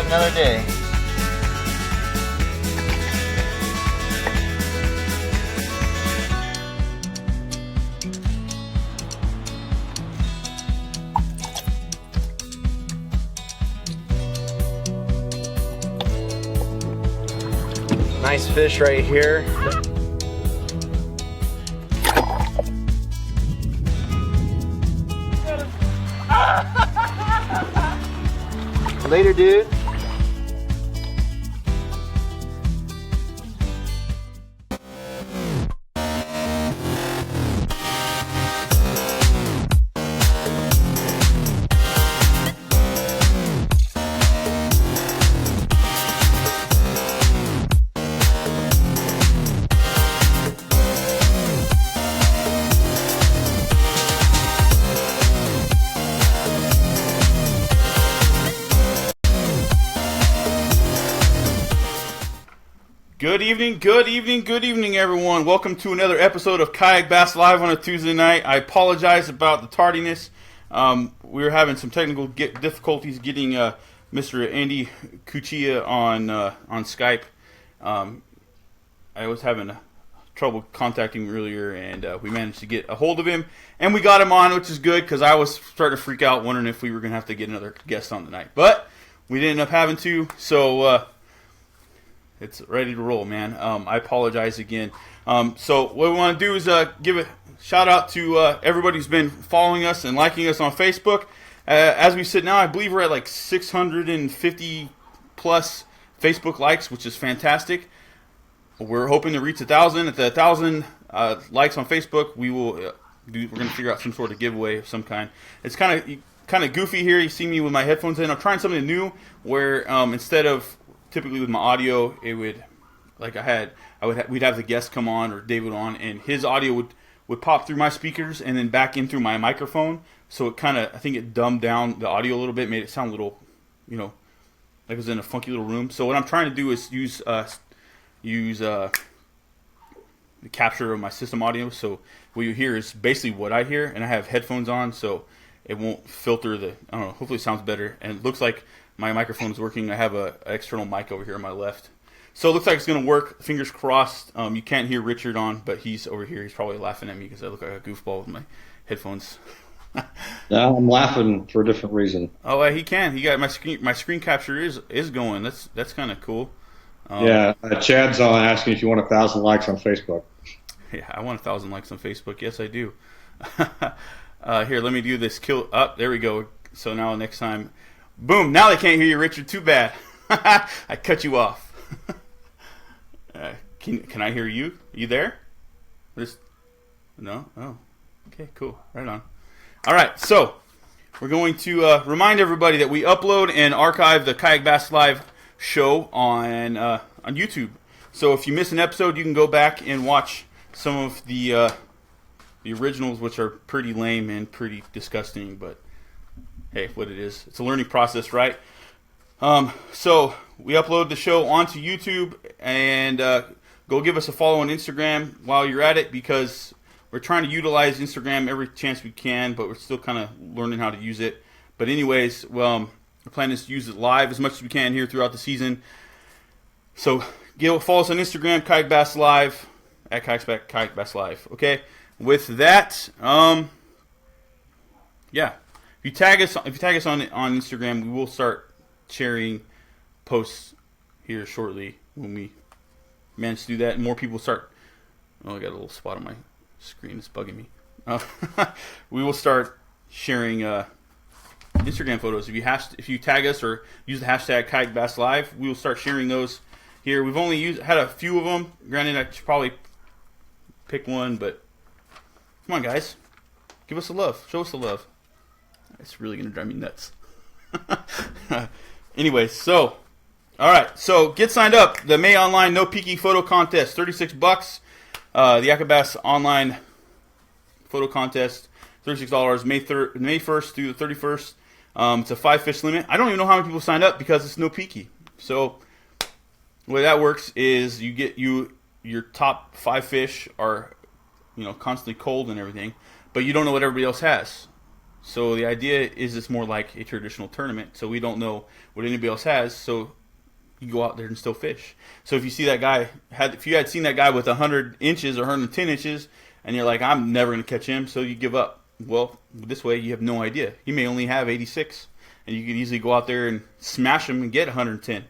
another day. Nice fish right here. Later, dude. Good evening, everyone. Welcome to another episode of Kayak Bass Live on a Tuesday night. I apologize about the tardiness. We were having some technical difficulties getting Mr. Andy Cuccia on Skype. I was having trouble contacting him earlier, and we managed to get a hold of him, and we got him on, which is good because I was starting to freak out, wondering if we were going to have to get another guest on tonight. But we didn't end up having to, so it's ready to roll, man. I apologize again. So what we want to do is give a shout out to everybody who's been following us and liking us on Facebook. As we sit now, I believe we're at like 650 plus Facebook likes, which is fantastic. We're hoping to reach 1,000. At the 1,000 likes on Facebook, we're going to figure out some sort of giveaway of some kind. It's kind of goofy here. You see me with my headphones in. I'm trying something new where instead of typically with my audio, it would, like we'd have the guest come on or David on, and his audio would pop through my speakers and then back in through my microphone. So it I think it dumbed down the audio a little bit, made it sound a little, like it was in a funky little room. So what I'm trying to do is use the capture of my system audio. So what you hear is basically what I hear, and I have headphones on, so it won't filter I don't know, hopefully it sounds better. And it looks like my microphone is working. I have an external mic over here on my left. So it looks like it's going to work. Fingers crossed. You can't hear Richard on, but he's over here. He's probably laughing at me because I look like a goofball with my headphones. No, I'm laughing for a different reason. Oh, he can. He got my screen capture is going. That's kind of cool. Chad's on asking if you want 1,000 likes on Facebook. Yeah, I want 1,000 likes on Facebook. Yes, I do. Here, let me do this. There we go. So now next time. Boom! Now they can't hear you, Richard. Too bad. I cut you off. Can I hear you? You there? No? Oh. Okay, cool. Right on. All right, so we're going to remind everybody that we upload and archive the Kayak Bass Live show on YouTube. So if you miss an episode, you can go back and watch some of the originals, which are pretty lame and pretty disgusting, but hey, what it is. It's a learning process, right? So we upload the show onto YouTube, and go give us a follow on Instagram while you're at it, because we're trying to utilize Instagram every chance we can, but we're still kind of learning how to use it. But anyways, the plan is to use it live as much as we can here throughout the season. So follow us on Instagram, Kayak Bass Live, at Kayak Bass Live. Okay. With that, yeah. If you tag us on Instagram, we will start sharing posts here shortly when we manage to do that, and more people start. Oh, I got a little spot on my screen. It's bugging me. We will start sharing Instagram photos. If you tag us or use the hashtag Kayak Bass Live, we will start sharing those here. We've only had a few of them. Granted, I should probably pick one, but come on, guys, give us the love. Show us the love. It's really going to drive me nuts. Anyway, so, all right. So, get signed up. The May Online No Peaky Photo Contest, $36. The Akabass Online Photo Contest, $36. May 1st through the 31st. It's a 5-fish limit. I don't even know how many people signed up because it's no peaky. So, the way that works is you get your top 5 fish are, constantly cold and everything, but you don't know what everybody else has. So the idea is it's more like a traditional tournament. So we don't know what anybody else has. So you go out there and still fish. So if you see that guy, if you had seen that guy with 100 inches or 110 inches, and you're like, I'm never going to catch him, so you give up. Well, this way you have no idea. He may only have 86, and you could easily go out there and smash him and get 110.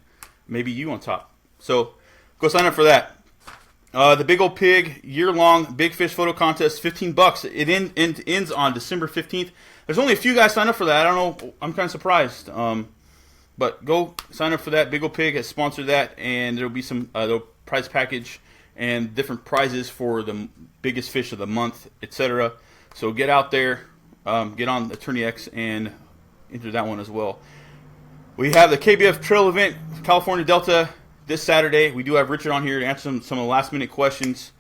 Maybe you on top. So go sign up for that. The Big Old Pig year-long Big Fish Photo Contest, $15. It ends on December 15th. There's only a few guys signed up for that. I don't know. I'm kind of surprised. But go sign up for that. Big Ol' Pig has sponsored that, and there will be some prize package and different prizes for the biggest fish of the month, etc. So get out there, get on Attorney X, and enter that one as well. We have the KBF Trail event, California Delta, this Saturday. We do have Richard on here to answer some of the last-minute questions.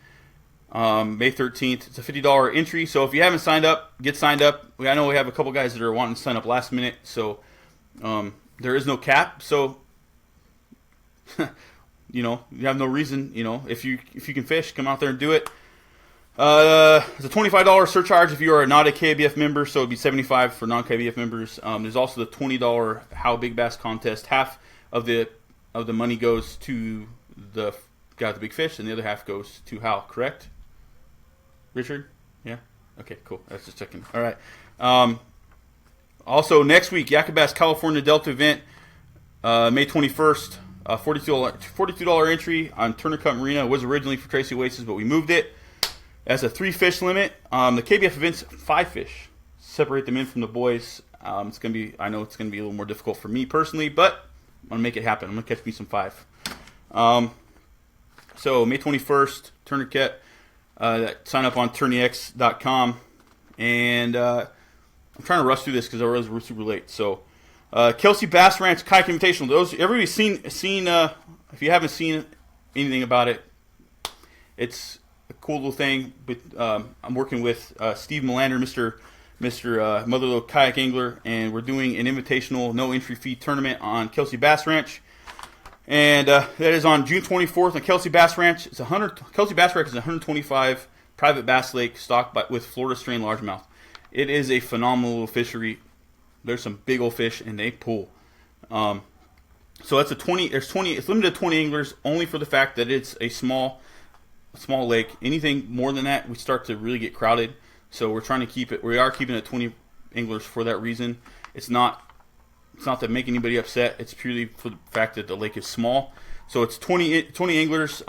May 13th. It's a $50 entry, so if you haven't signed up, get signed up. I know we have a couple guys that are wanting to sign up last minute, so there is no cap, so you have no reason. If you can fish, come out there and do it. It's a $25 surcharge if you are not a KBF member, so it'd be $75 for non-KBF members. There's also the $20 How Big Bass contest. Half of the money goes to the guy with the big fish, and the other half goes to Hal. Correct, Richard? Yeah. Okay. Cool. That's just checking. All right. Also, next week, Bass California Delta event, May 21st, $42 entry on Turner Cup Marina. It was originally for Tracy Oasis, but we moved it. As a 3-fish limit. The KBF event's 5 fish. Separate them in from the boys. I know it's gonna be a little more difficult for me personally, but I'm gonna make it happen. I'm gonna catch me some 5. So May 21st, Turner Cup. Sign up on TourneyX.com, and I'm trying to rush through this because I realized we're super late. So, Kelsey Bass Ranch Kayak Invitational. Everybody's seen. If you haven't seen anything about it, it's a cool little thing. But I'm working with Steve Melander, Mr. Motherlode Kayak Angler, and we're doing an invitational, no entry fee tournament on Kelsey Bass Ranch, and that is on June 24th on Kelsey Bass Ranch. Kelsey Bass Ranch is 125 private bass lake stocked with Florida strain largemouth. It is a phenomenal fishery. There's some big old fish, and they pull. So that's It's limited to 20 anglers, only for the fact that it's a small lake. Anything more than that, we start to really get crowded. So we're trying to keep it. We are keeping it 20 anglers for that reason. It's not to make anybody upset. It's purely for the fact that the lake is small. So it's 20 anglers.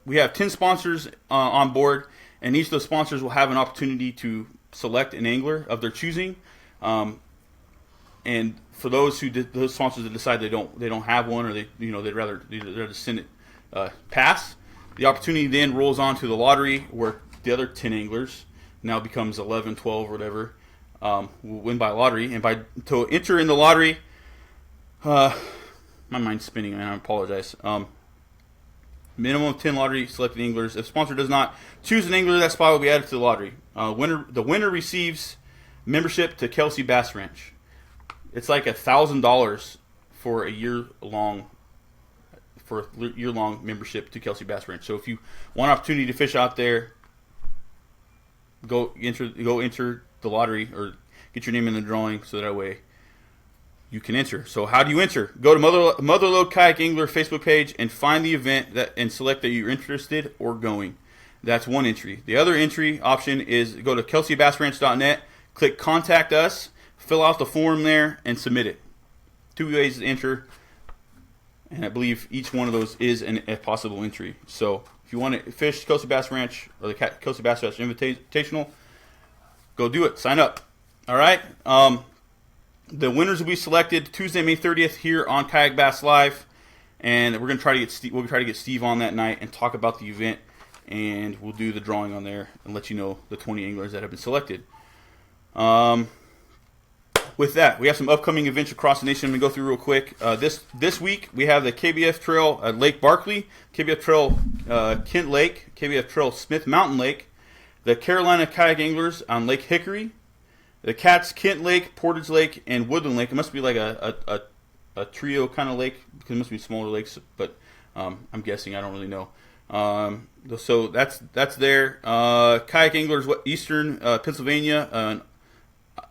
We have 10 sponsors on board, and each of those sponsors will have an opportunity to select an angler of their choosing, and for those sponsors that decide they don't have one, or they'd rather send it pass, the opportunity then rolls on to the lottery, where the other 10 anglers now becomes 11, 12, or whatever, will win by lottery. And to enter in the lottery, my mind's spinning, and I apologize. Minimum of 10 lottery selected anglers. If sponsor does not choose an angler, that spot will be added to the lottery. The winner receives membership to Kelsey Bass Ranch. It's like $1,000 for a year-long membership to Kelsey Bass Ranch. So if you want an opportunity to fish out there, go enter the lottery, or get your name in the drawing, so that way you can enter. So how do you enter? Go to Motherlode Kayak Angler Facebook page and find the event and select that you're interested or going. That's one entry. The other entry option is go to kelseybassranch.net, click Contact Us, fill out the form there, and submit it. 2 ways to enter, and I believe each one of those is a possible entry. So if you want to fish Kelsey Bass Ranch or the Kelsey Bass Ranch Invitational, go do it. Sign up. All right. The winners will be selected Tuesday, May 30th here on Kayak Bass Live, and we're gonna try to get Steve. We'll try to get Steve on that night and talk about the event, and we'll do the drawing on there and let you know the 20 anglers that have been selected. With that, we have some upcoming events across the nation. I'm gonna go through real quick. This week we have the KBF Trail at Lake Barkley, KBF Trail Kent Lake, KBF Trail Smith Mountain Lake, the Carolina Kayak Anglers on Lake Hickory, the Cats Kent Lake, Portage Lake, and Woodland Lake. It must be like a trio kind of lake, because it must be smaller lakes, but I'm guessing. I don't really know. So that's there. Kayak Anglers Eastern Pennsylvania,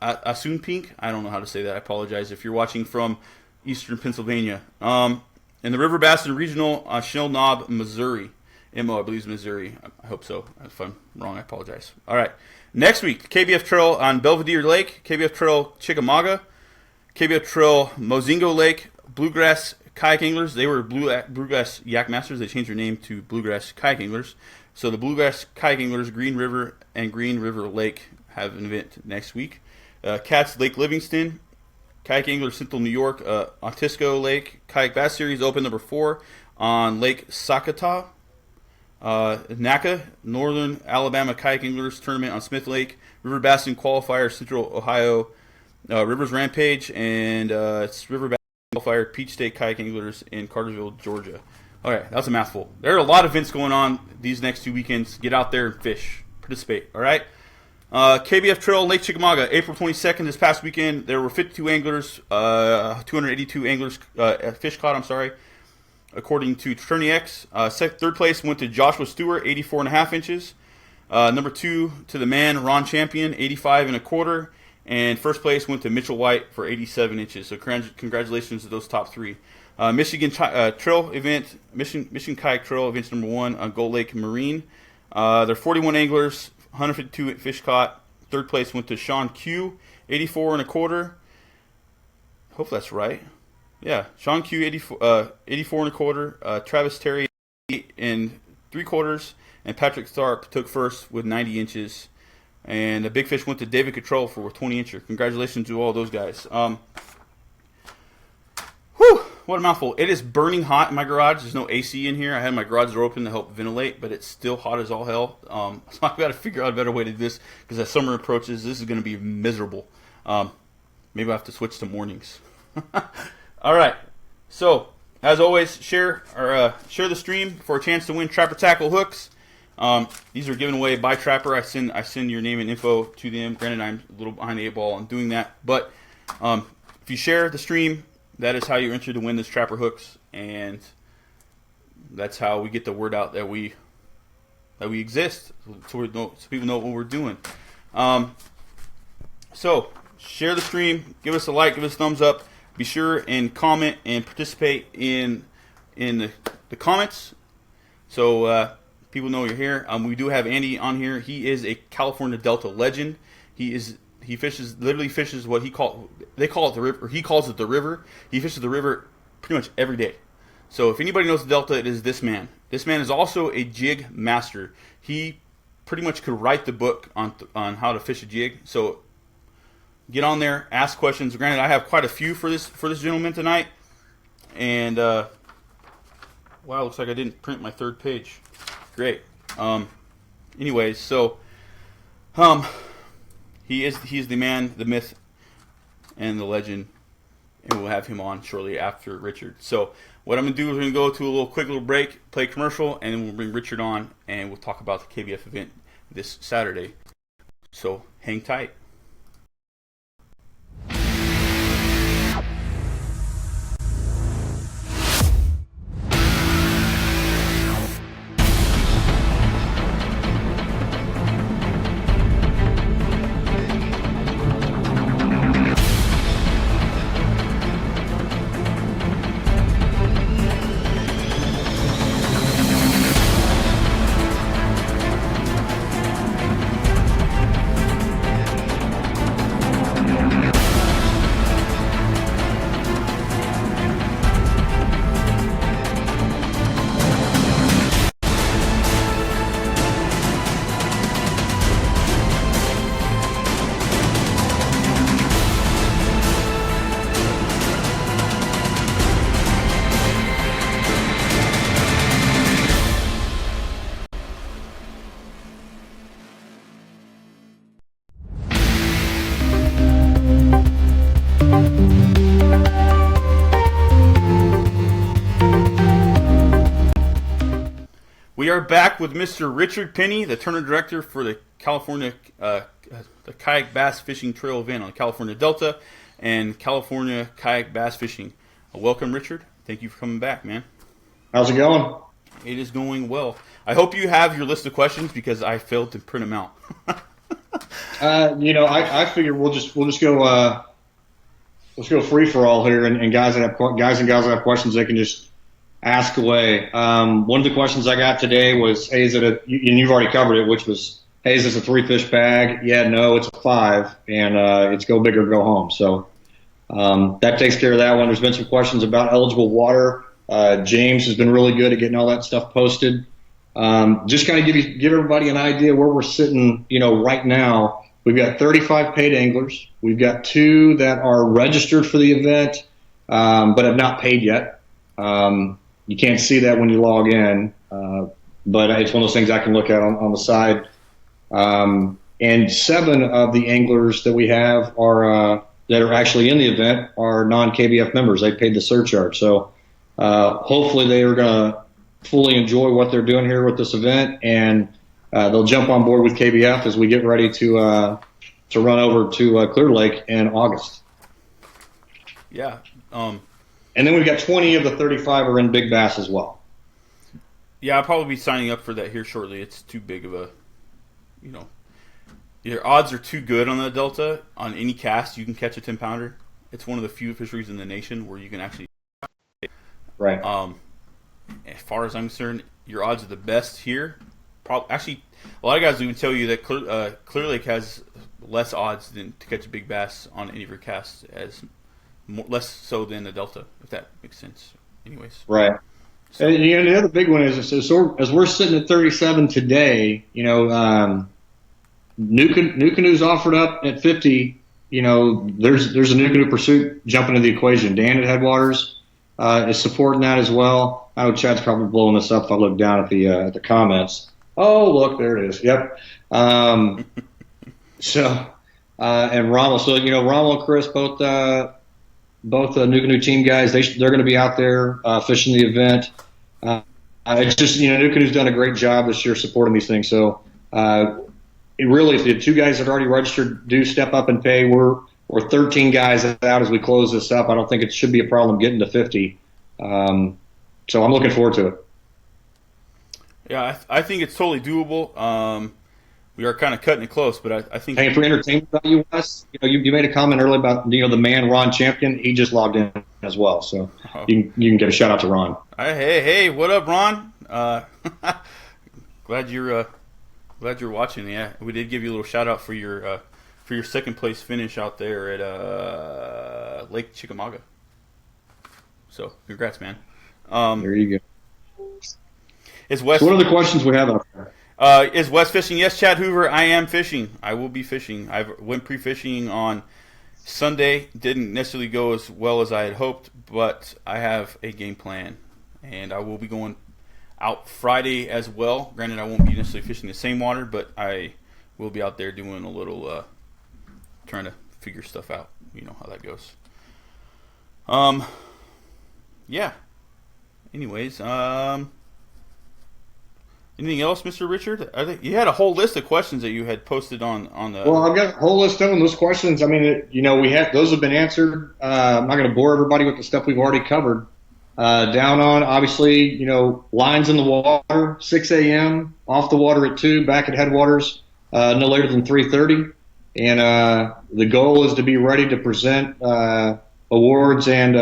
Assunpink. I don't know how to say that. I apologize if you're watching from eastern Pennsylvania. And the River Bassin Regional, Shell Knob, Missouri. MO, I believe is Missouri. I hope so. If I'm wrong, I apologize. All right. Next week, KBF Trail on Belvedere Lake, KBF Trail Chickamauga, KBF Trail Mozingo Lake, Bluegrass Kayak Anglers. They were Bluegrass Yak Masters. They changed their name to Bluegrass Kayak Anglers. So the Bluegrass Kayak Anglers, Green River and Green River Lake have an event next week. Cats Lake Livingston, Kayak Anglers Central New York, Otisco Lake, Kayak Bass Series Open number 4 on Lake Sakata. NACA, Northern Alabama Kayak Anglers Tournament on Smith Lake, River Bassin Qualifier, Central Ohio, Rivers Rampage, and it's River Bassin Qualifier, Peach State Kayak Anglers in Cartersville, Georgia. All right, that was a mouthful. There are a lot of events going on these next 2 weekends. Get out there and fish, participate. All right. KBF Trail Lake Chickamauga, April 22nd this past weekend. There were 52 anglers, 282 anglers fish caught. I'm sorry. According to Tourney X, third place went to Joshua Stewart, 84.5 inches. Number 2 to the man Ron Champion, 85.25, and first place went to Mitchell White for 87 inches. So congratulations to those top 3. Michigan Trail event, Michigan Kayak Trail events number 1 on Gold Lake Marine. There are 41 anglers, 152 fish caught. Third place went to Sean Q, 84.25. Hopefully that's right. Yeah, Sean Q, 84.25. Travis Terry, 8 3/4, and Patrick Tharp took first with 90 inches. And the big fish went to David Cottrell for a 20-incher. Congratulations to all those guys. Whew, what a mouthful. It is burning hot in my garage. There's no AC in here. I had my garage door open to help ventilate, but it's still hot as all hell. So I've got to figure out a better way to do this because as summer approaches, this is going to be miserable. Maybe I have to switch to mornings. All right. So, as always, share the stream for a chance to win Trapper Tackle hooks. These are given away by Trapper. I send your name and info to them. Granted, I'm a little behind the 8 ball on doing that, but if you share the stream, that is how you're entered to win this Trapper hooks, and that's how we get the word out that we exist, so people know what we're doing. So share the stream, give us a like, give us a thumbs up. Be sure and comment and participate in the comments, so people know you're here. We do have Andy on here. He is a California Delta legend. He literally fishes what they call it the river. He calls it the river. He fishes the river pretty much every day. So if anybody knows the Delta, it is this man. This man is also a jig master. He pretty much could write the book on how to fish a jig. So get on there, ask questions. Granted, I have quite a few for this gentleman tonight. And wow, looks like I didn't print my third page. Great. Anyways, so he's the man, the myth, and the legend, and we'll have him on shortly after Richard. So what I'm gonna do is we're gonna go to a quick little break, play a commercial, and then we'll bring Richard on, and we'll talk about the KBF event this Saturday. So hang tight. We are back with Mr. Richard Penny, the tournament director for the California the Kayak Bass Fishing Trail event on the California Delta and California Kayak Bass Fishing. Welcome, Richard. Thank you for coming back, man. How's it going? It is going well. I hope you have your list of questions because I failed to print them out. I figure we'll just go let's go free for all here, and guys and gals that have questions, they can just ask away. One of the questions I got today was, hey, and you've already covered it, which was, hey, is this a 3-fish bag? Yeah, no, it's a 5, and it's go big or go home. So that takes care of that one. There's been some questions about eligible water. James has been really good at getting all that stuff posted. Just kind of give everybody an idea where we're sitting, right now. We've got 35 paid anglers. We've got 2 that are registered for the event, but have not paid yet. You can't see that when you log in, but it's one of those things I can look at on the side. And 7 of the anglers that we have that are actually in the event are non-KBF members. They paid the surcharge. So hopefully they are going to fully enjoy what they're doing here with this event, and they'll jump on board with KBF as we get ready to run over to Clear Lake in August. Yeah. And then we've got 20 of the 35 are in big bass as well. Yeah, I'll probably be signing up for that here shortly. It's too big of a, your odds are too good on the Delta. On any cast, you can catch a 10-pounder. It's one of the few fisheries in the nation where you can actually. Right. As far as I'm concerned, your odds are the best here. Actually, a lot of guys even tell you that Clear Lake has less odds to catch a big bass on any of your casts, less so than the Delta, if that makes sense. Anyways. Right. So, and the other big one is, so as we're sitting at 37 today, new canoes offered up at 50. There's a new canoe pursuit jumping into the equation. Dan at Headwaters is supporting that as well. I know Chad's probably blowing this up if I look down at the comments. Oh, look, there it is. Yep. And Rommel. So, Rommel and Chris, both the new canoe team guys, they're going to be out there fishing the event. It's just, new canoe's done a great job this year supporting these things. So, really, if the 2 guys that are already registered do step up and pay, we're 13 guys out as we close this up. I don't think it should be a problem getting to 50. So I'm looking forward to it. Yeah, I think it's totally doable. We are kind of cutting it close, but I think. Hey, for entertainment value, Wes, you made a comment earlier about the man Ron Champion. He just logged in as well, so you can give a shout out to Ron. Hey, what up, Ron? Glad you're watching. Yeah, we did give you a little shout out for your second place finish out there at Lake Chickamauga. So congrats, man. There you go. Is Wes? So what are the questions we have out there? Is Wes fishing? Yes, Chad Hoover. I am fishing. I will be fishing. I went pre-fishing on Sunday. Didn't necessarily go as well as I had hoped, but I have a game plan, and I will be going out Friday as well. Granted, I won't be necessarily fishing the same water, but I will be out there doing a little trying to figure stuff out. You know how that goes. Yeah. Anyways, anything else, Mr. Richard? I think you had a whole list of questions that you had posted on the. Well, I've got a whole list of them. Those questions, I mean, we have those have been answered. I'm not going to bore everybody with the stuff we've already covered. Down on, obviously, lines in the water, 6 a.m., off the water at 2, back at Headwaters, no later than 3:30. And the goal is to be ready to present awards and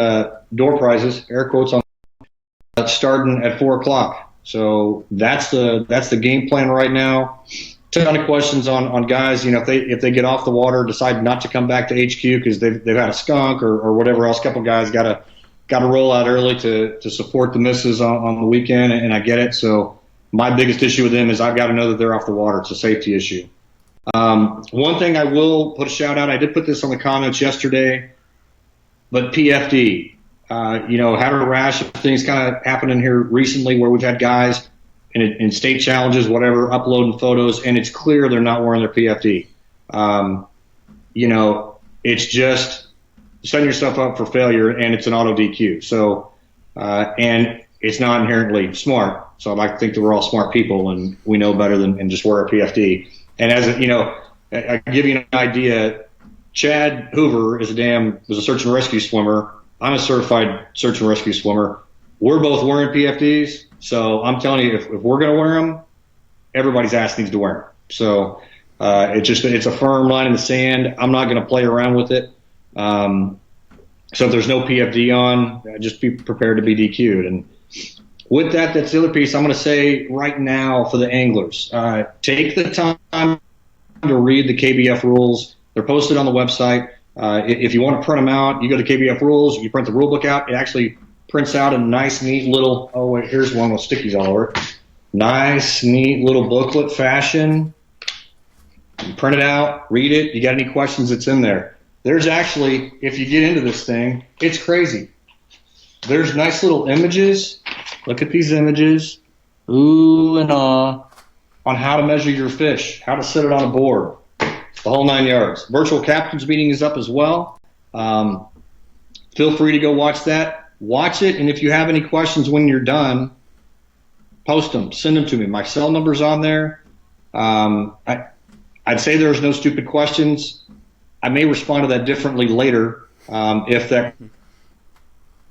door prizes, air quotes, on starting at 4 o'clock. So that's the game plan right now. Ton of questions on guys, if they get off the water, decide not to come back to HQ because they've had a skunk or whatever else. A couple guys got to roll out early to support the misses on the weekend, and I get it. So my biggest issue with them is I've got to know that they're off the water. It's a safety issue. One thing I will put a shout out, I did put this on the comments yesterday, but PFD, had a rash of things kind of happening here recently where we've had guys in state challenges, whatever, uploading photos, and it's clear they're not wearing their PFD. It's just setting yourself up for failure, and it's an auto DQ. So, and it's not inherently smart. So I'd like to think that we're all smart people and we know better than just wear a PFD. And as I can give you an idea. Chad Hoover was a search and rescue swimmer. I'm a certified search and rescue swimmer. We're both wearing PFDs. So I'm telling you, if we're going to wear them, everybody's ass needs to wear them. So It's a firm line in the sand. I'm not going to play around with it. So if there's no PFD on, just be prepared to be DQ'd. And with that, that's the other piece I'm going to say right now for the anglers. Take the time to read the KBF rules. They're posted on the website. If you want to print them out, you go to KBF rules, you print the rule book out. It actually prints out a nice, neat little, oh, wait, here's one with stickies all over it. Nice, neat little booklet fashion. You print it out, read it. You got any questions, it's in there. There's actually, if you get into this thing, it's crazy. There's nice little images. Look at these images. Ooh and ah. On how to measure your fish, how to set it on a board. The whole 9 yards. Virtual captain's meeting is up as well. Feel free to go watch that. Watch it, and if you have any questions when you're done, post them. Send them to me. My cell number's on there. I'd say there's no stupid questions. I may respond to that differently later if that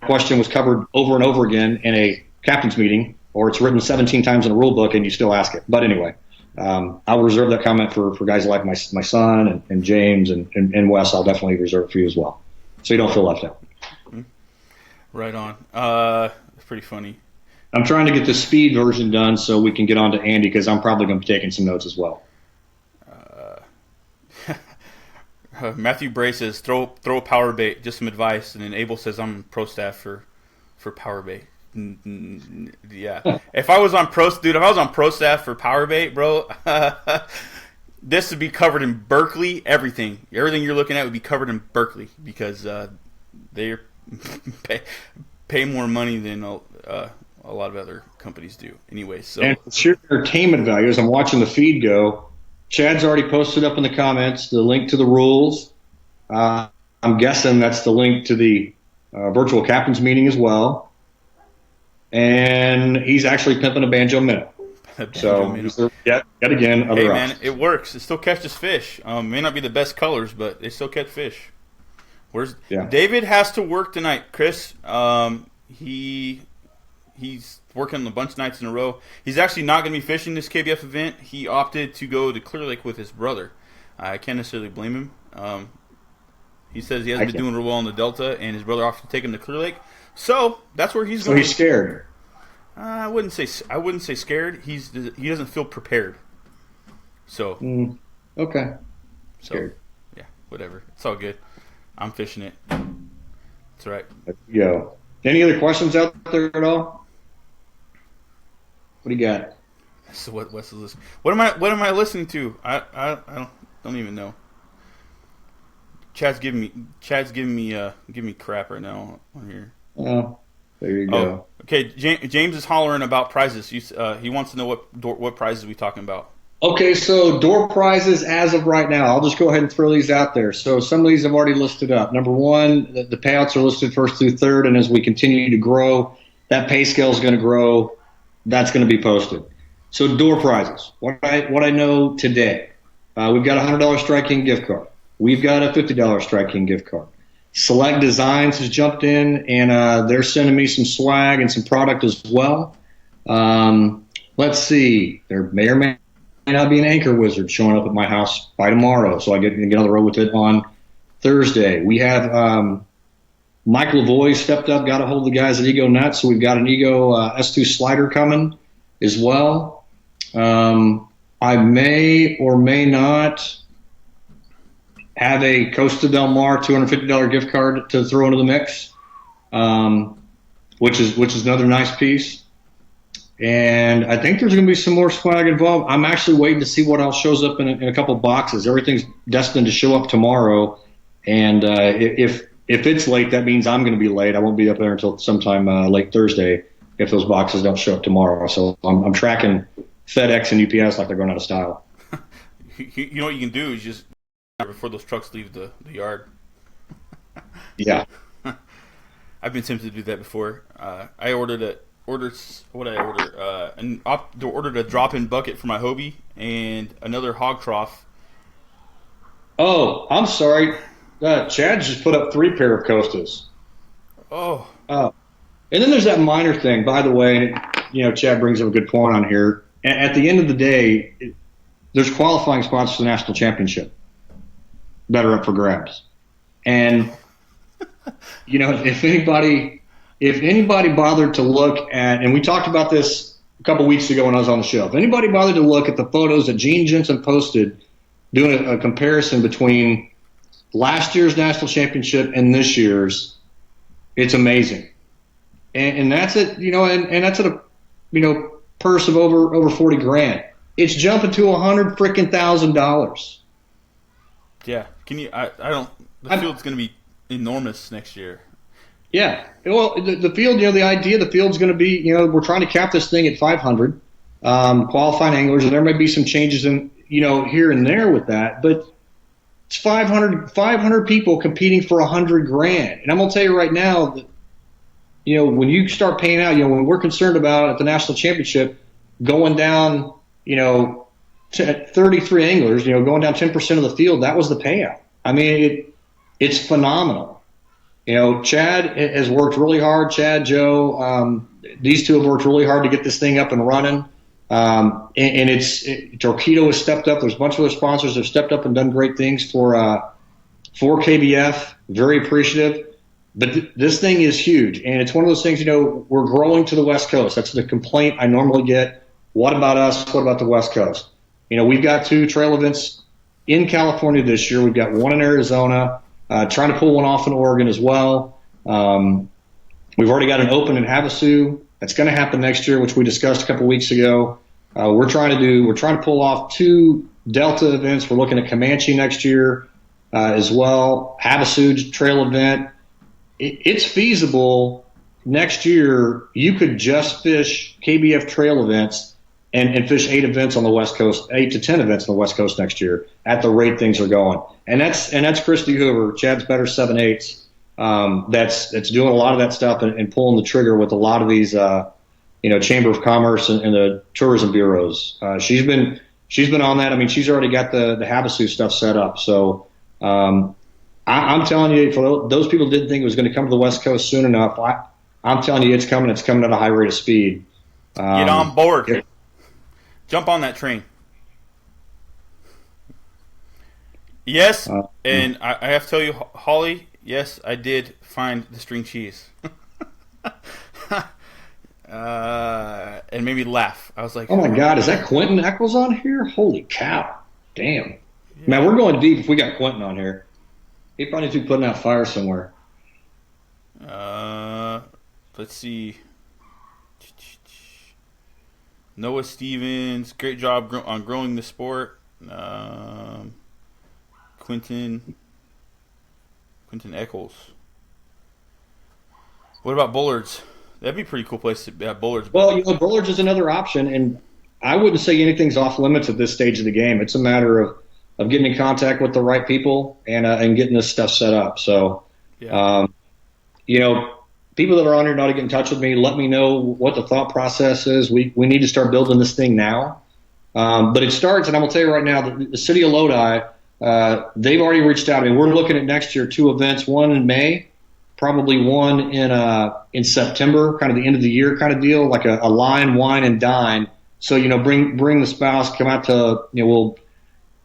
question was covered over and over again in a captain's meeting, or it's written 17 times in a rule book and you still ask it. But anyway, I'll reserve that comment for guys like my son and James and Wes. I'll definitely reserve it for you as well, so you don't feel left out. Right on. It's pretty funny. I'm trying to get the speed version done so we can get on to Andy, because I'm probably going to be taking some notes as well. Matthew Bray says, throw a power bait, just some advice. And then Abel says, I'm pro staff for power bait. Yeah. If I was on pro staff for power bait, bro, this would be covered in Berkeley. Everything you're looking at would be covered in Berkeley, because they pay more money than a lot of other companies do. Anyway, so and for sheer entertainment value, as I'm watching the feed go, Chad's already posted up in the comments the link to the rules. I'm guessing that's the link to the virtual captain's meeting as and he's actually pimping a banjo minnow. Yet again, other hey options. man, it works. It still catches fish. May not be the best colors, but they still catch fish. David has to work tonight, Chris. He's working a bunch of nights in a row. He's actually not going to be fishing this KBF event. He opted to go to Clear Lake with his brother. I can't necessarily blame him. He says he hasn't been doing real well in the Delta, and his brother offered to take him to Clear Lake. So that's where he's going. So he's scared. I wouldn't say scared. He doesn't feel prepared. So okay. Scared. So, yeah, whatever. It's all good. I'm fishing it. That's right. Yeah. Any other questions out there at all? What do you got? So what Wes is listening? What am I listening to? I don't even know. Chad's giving me crap right now on here. Oh, there you go. Oh, okay, James is hollering about prizes. He wants to know what prizes we talking about. Okay, so door prizes as of right now. I'll just go ahead and throw these out there. So some of these I've already listed up. Number one, the payouts are listed first through third, and as we continue to grow, that pay scale is going to grow. That's going to be posted. So door prizes. What I know today, we've got a $100 Strike King gift card. We've got a $50 Strike King gift card. Select Designs has jumped in, and they're sending me some swag and some product as well. Let's see. There may or may not be an Anchor Wizard showing up at my house by tomorrow, so I get on the road with it on Thursday. We have Mike Lavoie stepped up, got a hold of the guys at Ego Nuts, so we've got an Ego S2 slider coming as well. I may or may not have a Costa Del Mar $250 gift card to throw into the mix, which is another nice piece. And I think there's going to be some more swag involved. I'm actually waiting to see what else shows up in a couple boxes. Everything's destined to show up tomorrow, and if it's late, that means I'm going to be late. I won't be up there until sometime late Thursday if those boxes don't show up tomorrow. So I'm tracking FedEx and UPS like they're going out of style. You know what you can do is just before those trucks leave the yard. Yeah. I've been tempted to do that before. I ordered a drop-in bucket for my Hobie and another hog trough. Oh, I'm sorry. Chad just put up 3 pair of Costas. Oh. And then there's that minor thing, by the way. Chad brings up a good point on here. At the end of the day, there's qualifying spots for the national championship that are up for grabs. And, you know, if anybody bothered to look at, and we talked about this a couple weeks ago when I was on the show, if anybody bothered to look at the photos that Gene Jensen posted doing a comparison between last year's national championship and this year's, it's amazing. And that's it, you know, and that's at a, you know, purse of over 40 grand. It's jumping to $100,000. Yeah. Can you? I don't. The field's going to be enormous next year. Yeah. Well, the field, you know, the idea the field's going to be, you know, we're trying to cap this thing at 500 qualifying anglers, and there may be some changes in, you know, here and there with that, but it's 500 people competing for $100,000. And I'm going to tell you right now that, you know, when you start paying out, you know, when we're concerned about at the national championship going down, you know, 33 anglers, you know, going down 10% of the field, that was the payout. I mean, it's phenomenal. You know, Chad has worked really hard. Chad, Joe, these two have worked really hard to get this thing up and running. Torpedo has stepped up. There's a bunch of other sponsors that have stepped up and done great things for KBF. Very appreciative. But this thing is huge, and it's one of those things, you know, we're growing to the West Coast. That's the complaint I normally get. What about us? What about the West Coast? You know, we've got 2 trail events in California this year. We've got one in Arizona, trying to pull one off in Oregon as well. We've already got an open in Havasu. That's going to happen next year, which we discussed a couple weeks ago. We're trying to pull off 2 Delta events. We're looking at Comanche next year as well. Havasu trail event. It's feasible next year. You could just fish KBF trail events and fish 8 events on the West Coast, 8 to 10 events on the West Coast next year at the rate things are going. And that's Christy Hoover, Chad's Better 7/8. That's doing a lot of that stuff and pulling the trigger with a lot of these, you know, Chamber of Commerce and the tourism bureaus. She's been on that. I mean, she's already got the Havasu stuff set up. So, I'm telling you, for those people who didn't think it was going to come to the West Coast soon enough, I'm telling you, it's coming. It's coming at a high rate of speed. Get on board. Jump on that train. Yes, and I have to tell you, Holly, yes, I did find the string cheese. And made me laugh. I was like, oh my God, is that Quentin Eccles on here? Holy cow. Damn. Yeah. Man, we're going deep if we got Quentin on here. He probably needs to be putting out fire somewhere. Let's see. Noah Stevens, great job on growing the sport. Quentin Eccles. What about Bullards? That'd be a pretty cool place to have Bullards. Well, you know, Bullards is another option, and I wouldn't say anything's off limits at this stage of the game. It's a matter of getting in contact with the right people and getting this stuff set up. So, yeah. You know, people that are on here know to get in touch with me. Let me know what the thought process is. We need to start building this thing now. But it starts, and I'm going to tell you right now, the city of Lodi, they've already reached out. I mean, we're looking at next year 2 events, one in May, probably one in September, kind of the end of the year kind of deal, like a line, wine, and dine. So, you know, bring the spouse, come out to, you know, we'll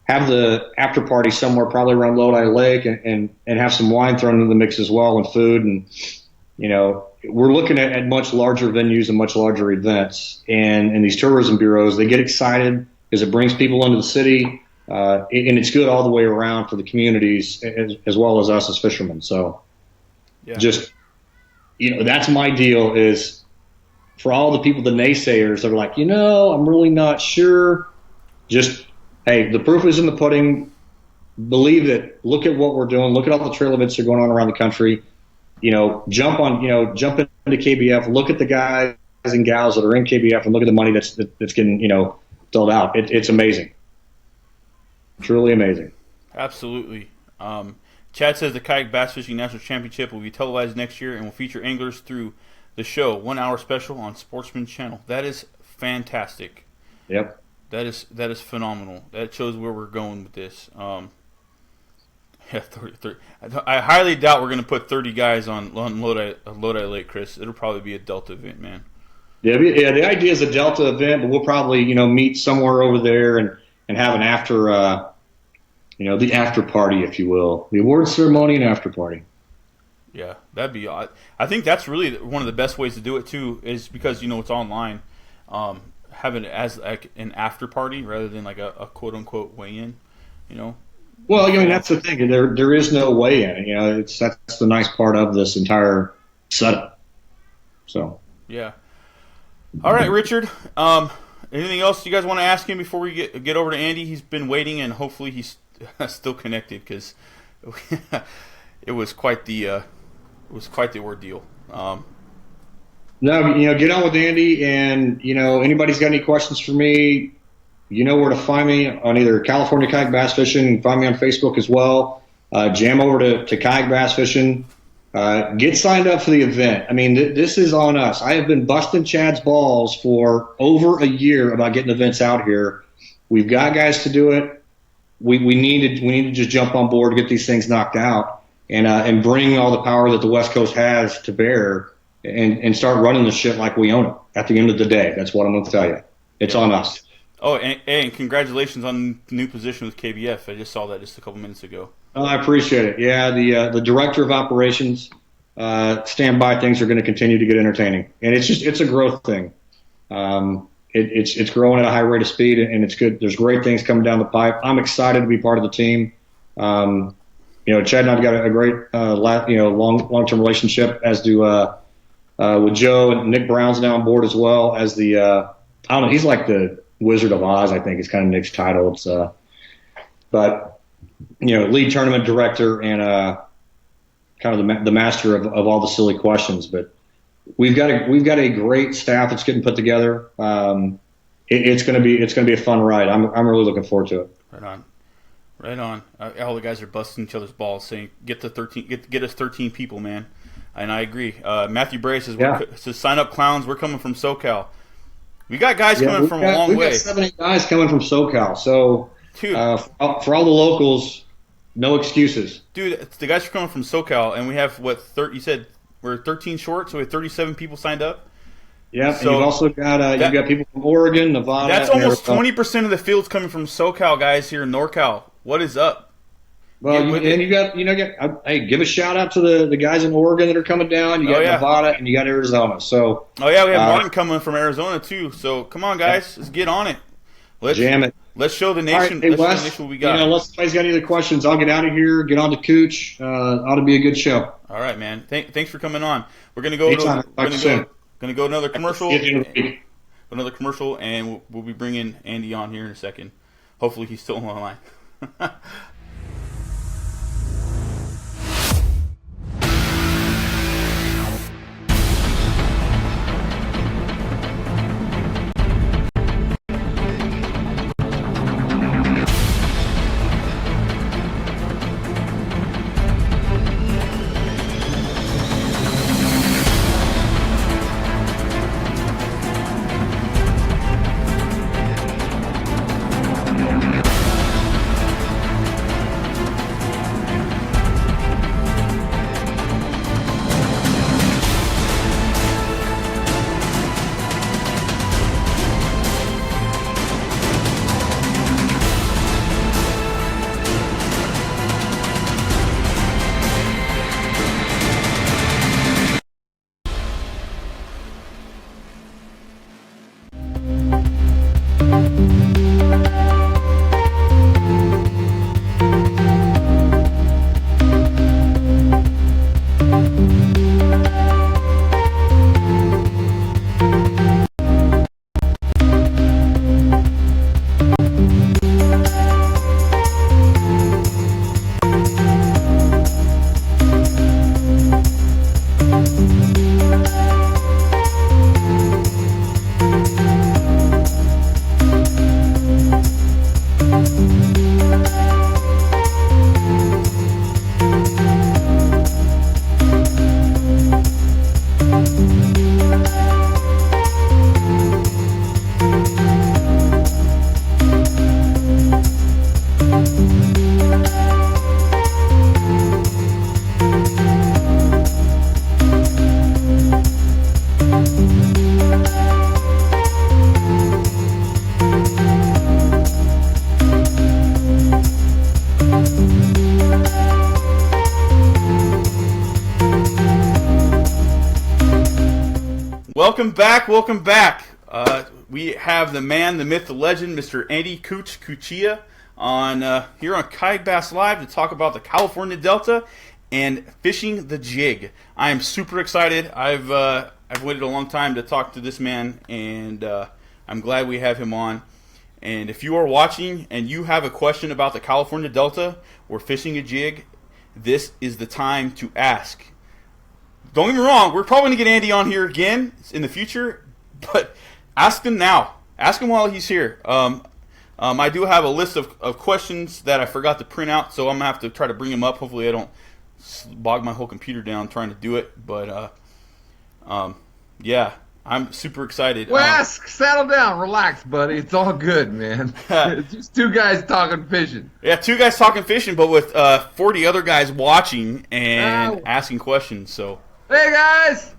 have the after party somewhere probably around Lodi Lake and have some wine thrown into the mix as well and food. And, you know, we're looking at much larger venues and much larger events. And these tourism bureaus, they get excited because it brings people into the city. And it's good all the way around for the communities as well as us as fishermen. So just, you know, that's my deal is for all the people, the naysayers that are like, you know, I'm really not sure. Just, hey, the proof is in the pudding. Believe it. Look at what we're doing. Look at all the trail events that are going on around the country. You know, jump into KBF. Look at the guys and gals that are in KBF and look at the money that's getting, you know, doled out. It's amazing. Truly amazing. Absolutely. Chad says the Kayak Bass Fishing National Championship will be televised next year and will feature anglers through the show. 1 hour special on Sportsman Channel. That is fantastic. Yep. That is phenomenal. That shows where we're going with this. Yeah, 30. I highly doubt we're going to put 30 guys on Lodi Lake, Chris. It'll probably be a Delta event, man. Yeah. The idea is a Delta event, but we'll probably, you know, meet somewhere over there and and have an after, the after party, if you will, the award ceremony and after party. Yeah, that'd be. I think that's really one of the best ways to do it too, is because it's online. Have it as like an after party rather than like a quote unquote weigh-in. Well, that's the thing. There is no weigh-in. That's the nice part of this entire setup. So. Yeah. All right, Richard. Anything else you guys want to ask him before we get over to Andy? He's been waiting, and hopefully he's still connected because it was quite the ordeal. No, get on with Andy, and anybody's got any questions for me, you know where to find me on either California Kayak Bass Fishing. Find me on Facebook as well. Jam over to Kayak Bass Fishing. Get signed up for the event. I mean, this is on us. I have been busting Chad's balls for over a year about getting events out here. We've got guys to do it. We need to just jump on board, get these things knocked out, and bring all the power that the West Coast has to bear, and start running the shit like we own it. At the end of the day, that's what I'm going to tell you. It's on us. Oh, and congratulations on the new position with KBF. I just saw that just a couple minutes ago. Oh, I appreciate it. Yeah, the director of operations, stand by. Things are going to continue to get entertaining, and it's a growth thing. It's growing at a high rate of speed, and it's good. There's great things coming down the pipe. I'm excited to be part of the team. Chad and I've got a great long-term relationship, as do with Joe, and Nick Brown's now on board as well as the I don't know. He's like the Wizard of Oz, I think is kind of Nick's title. It's but lead tournament director and kind of the master of all the silly questions. But we've got a great staff that's getting put together. It's going to be a fun ride. I'm really looking forward to it. Right on. All the guys are busting each other's balls, saying get us 13 people, man. And I agree. Matthew Bray says, sign up, clowns. We're coming from SoCal. We got guys coming from a long way. We've got 7, 8 guys coming from SoCal. So for all the locals, no excuses. Dude, the guys are coming from SoCal, and we have, you said we're 13 short, so we have 37 people signed up? Yeah, so and you've also got you've got people from Oregon, Nevada. That's almost 20% of the field's coming from SoCal guys here in NorCal. What is up? Well, hey, give a shout out to the guys in Oregon that are coming down. You got Nevada and you got Arizona. So we have Martin coming from Arizona too. So come on, guys, let's get on it. Let's jam it. Let's show the nation. Right, hey, let's show the nation what we got. Unless somebody's got any other questions, I'll get out of here. Get on to Cooch. Ought to be a good show. All right, man. Thanks for coming on. We're gonna go. Gonna go another commercial. Another commercial, and we'll be bringing Andy on here in a second. Hopefully, he's still on the line. Welcome back. We have the man, the myth, the legend, Mr. Andy Cuccia on here on Kayak Bass Live to talk about the California Delta and fishing the jig. I am super excited. I've waited a long time to talk to this man, and I'm glad we have him on. And if you are watching and you have a question about the California Delta or fishing a jig, this is the time to ask. Don't get me wrong, we're probably going to get Andy on here again in the future, but ask him now. Ask him while he's here. I do have a list of questions that I forgot to print out, so I'm going to have to try to bring them up. Hopefully I don't bog my whole computer down trying to do it, but yeah, I'm super excited. Well, settle down, relax, buddy. It's all good, man. It's just two guys talking fishing. Yeah, two guys talking fishing, but with 40 other guys watching and asking questions, so... Hey guys!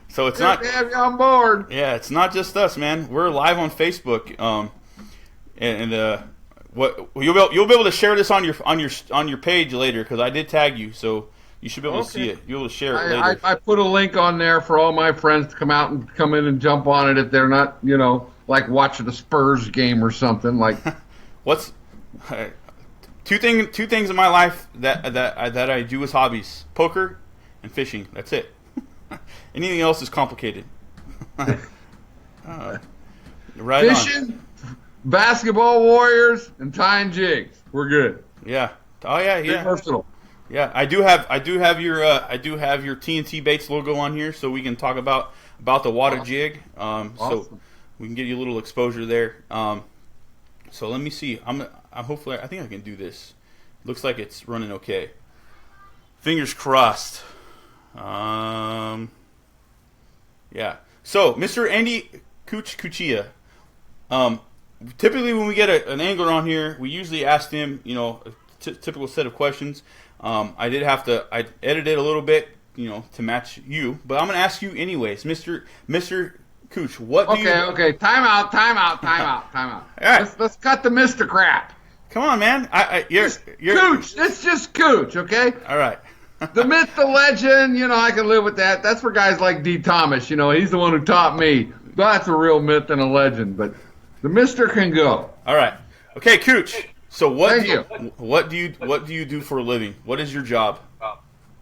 So it's Good not to have you on board. Yeah, it's not just us, man. We're live on Facebook, what you'll be able to share this on your page later because I did tag you, so you should be able to see it. You'll be able to share it later. I put a link on there for all my friends to come out and come in and jump on it if they're not, like watching a Spurs game or something. Like, what's two things in my life that I do as hobbies: poker and fishing. That's it. Anything else is complicated. Right fishing, basketball warriors, and tying jigs. We're good. Yeah. Oh yeah. Pretty versatile. Yeah. I do have your TNT Baits logo on here, so we can talk about the water jig. So we can get you a little exposure there. So let me see. I think I can do this. Looks like it's running okay. Fingers crossed. Yeah. So, Mr. Andy Cuccia, typically when we get an angler on here, we usually ask them, a typical set of questions. I edited a little bit, to match you, but I'm going to ask you anyways. Mr. Cooch, what do you... Okay, time out. All right. Let's cut the Mr. crap. Come on, man. You're Cooch. It's just Cooch, okay? All right. The myth, the legend, I can live with that. That's for guys like D. Thomas. He's the one who taught me. That's a real myth and a legend. But the Mister can go. All right. Okay, Cooch. So what do you do for a living? What is your job?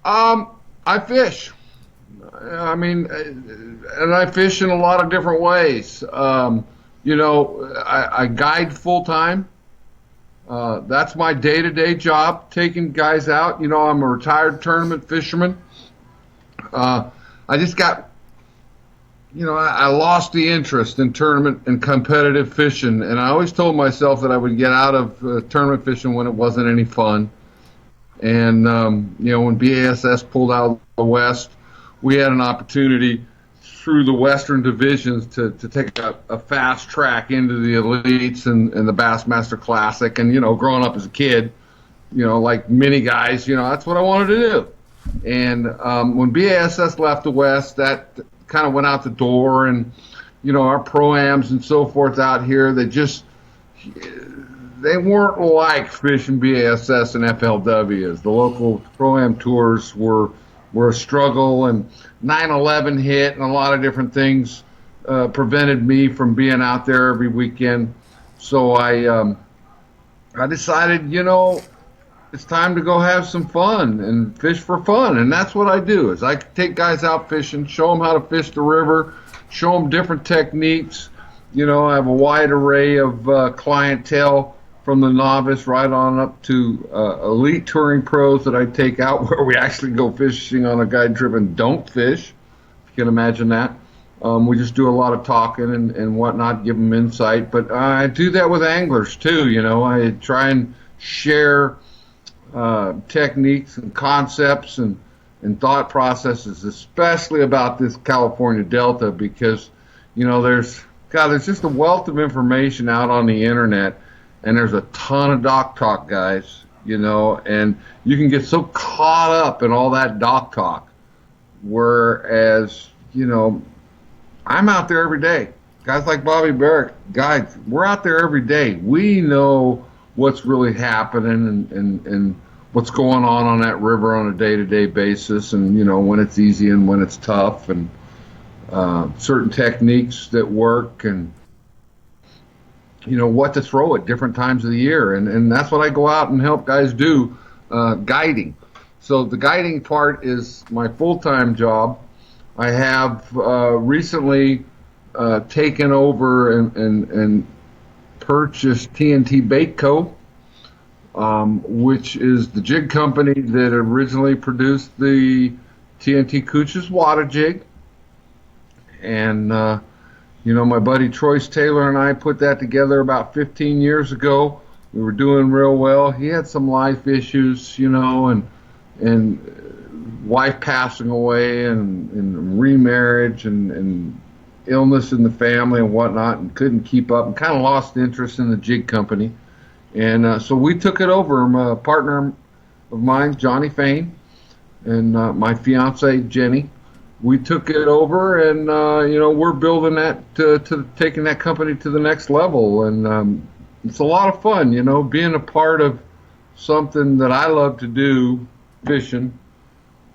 I fish. And I fish in a lot of different ways. I guide full time. That's my day-to-day job, taking guys out. I'm a retired tournament fisherman. I just got, I lost the interest in tournament and competitive fishing, and I always told myself that I would get out of tournament fishing when it wasn't any fun. And, when BASS pulled out of the West, we had an opportunity through the Western divisions to take a fast track into the elites and the Bassmaster Classic. And, growing up as a kid, like many guys, that's what I wanted to do. And when BASS left the West, that kind of went out the door. And, our pro-ams and so forth out here, they weren't like fishing BASS and FLWs. The local pro-am tours were a struggle, and 9/11 hit, and a lot of different things prevented me from being out there every weekend. So I decided, it's time to go have some fun and fish for fun, and that's what I do. Is I take guys out fishing, show them how to fish the river, show them different techniques. I have a wide array of clientele, from the novice right on up to elite touring pros that I take out, where we actually go fishing on a guide trip and don't fish, if you can imagine that. We just do a lot of talking and whatnot, give them insight. But I do that with anglers too. I try and share techniques and concepts and thought processes, especially about this California Delta, because there's just a wealth of information out on the internet. And there's a ton of dock talk, guys, and you can get so caught up in all that dock talk. Whereas, I'm out there every day. Guys like Bobby Barrett, guys, we're out there every day. We know what's really happening and what's going on that river on a day-to-day basis, and, when it's easy and when it's tough. And certain techniques that work, and what to throw at different times of the year. And that's what I go out and help guys do, guiding. So the guiding part is my full-time job. I have recently taken over and purchased TNT Bait Co., which is the jig company that originally produced the TNT Cooch's water jig. And my buddy Troyce Taylor and I put that together about 15 years ago. We were doing real well. He had some life issues, and wife passing away, and remarriage, and illness in the family and whatnot, and couldn't keep up, and kind of lost interest in the jig company. And so we took it over. A partner of mine, Johnny Fain, and my fiance Jenny. We took it over, and we're building that to taking that company to the next level, and it's a lot of fun, being a part of something that I love to do, fishing,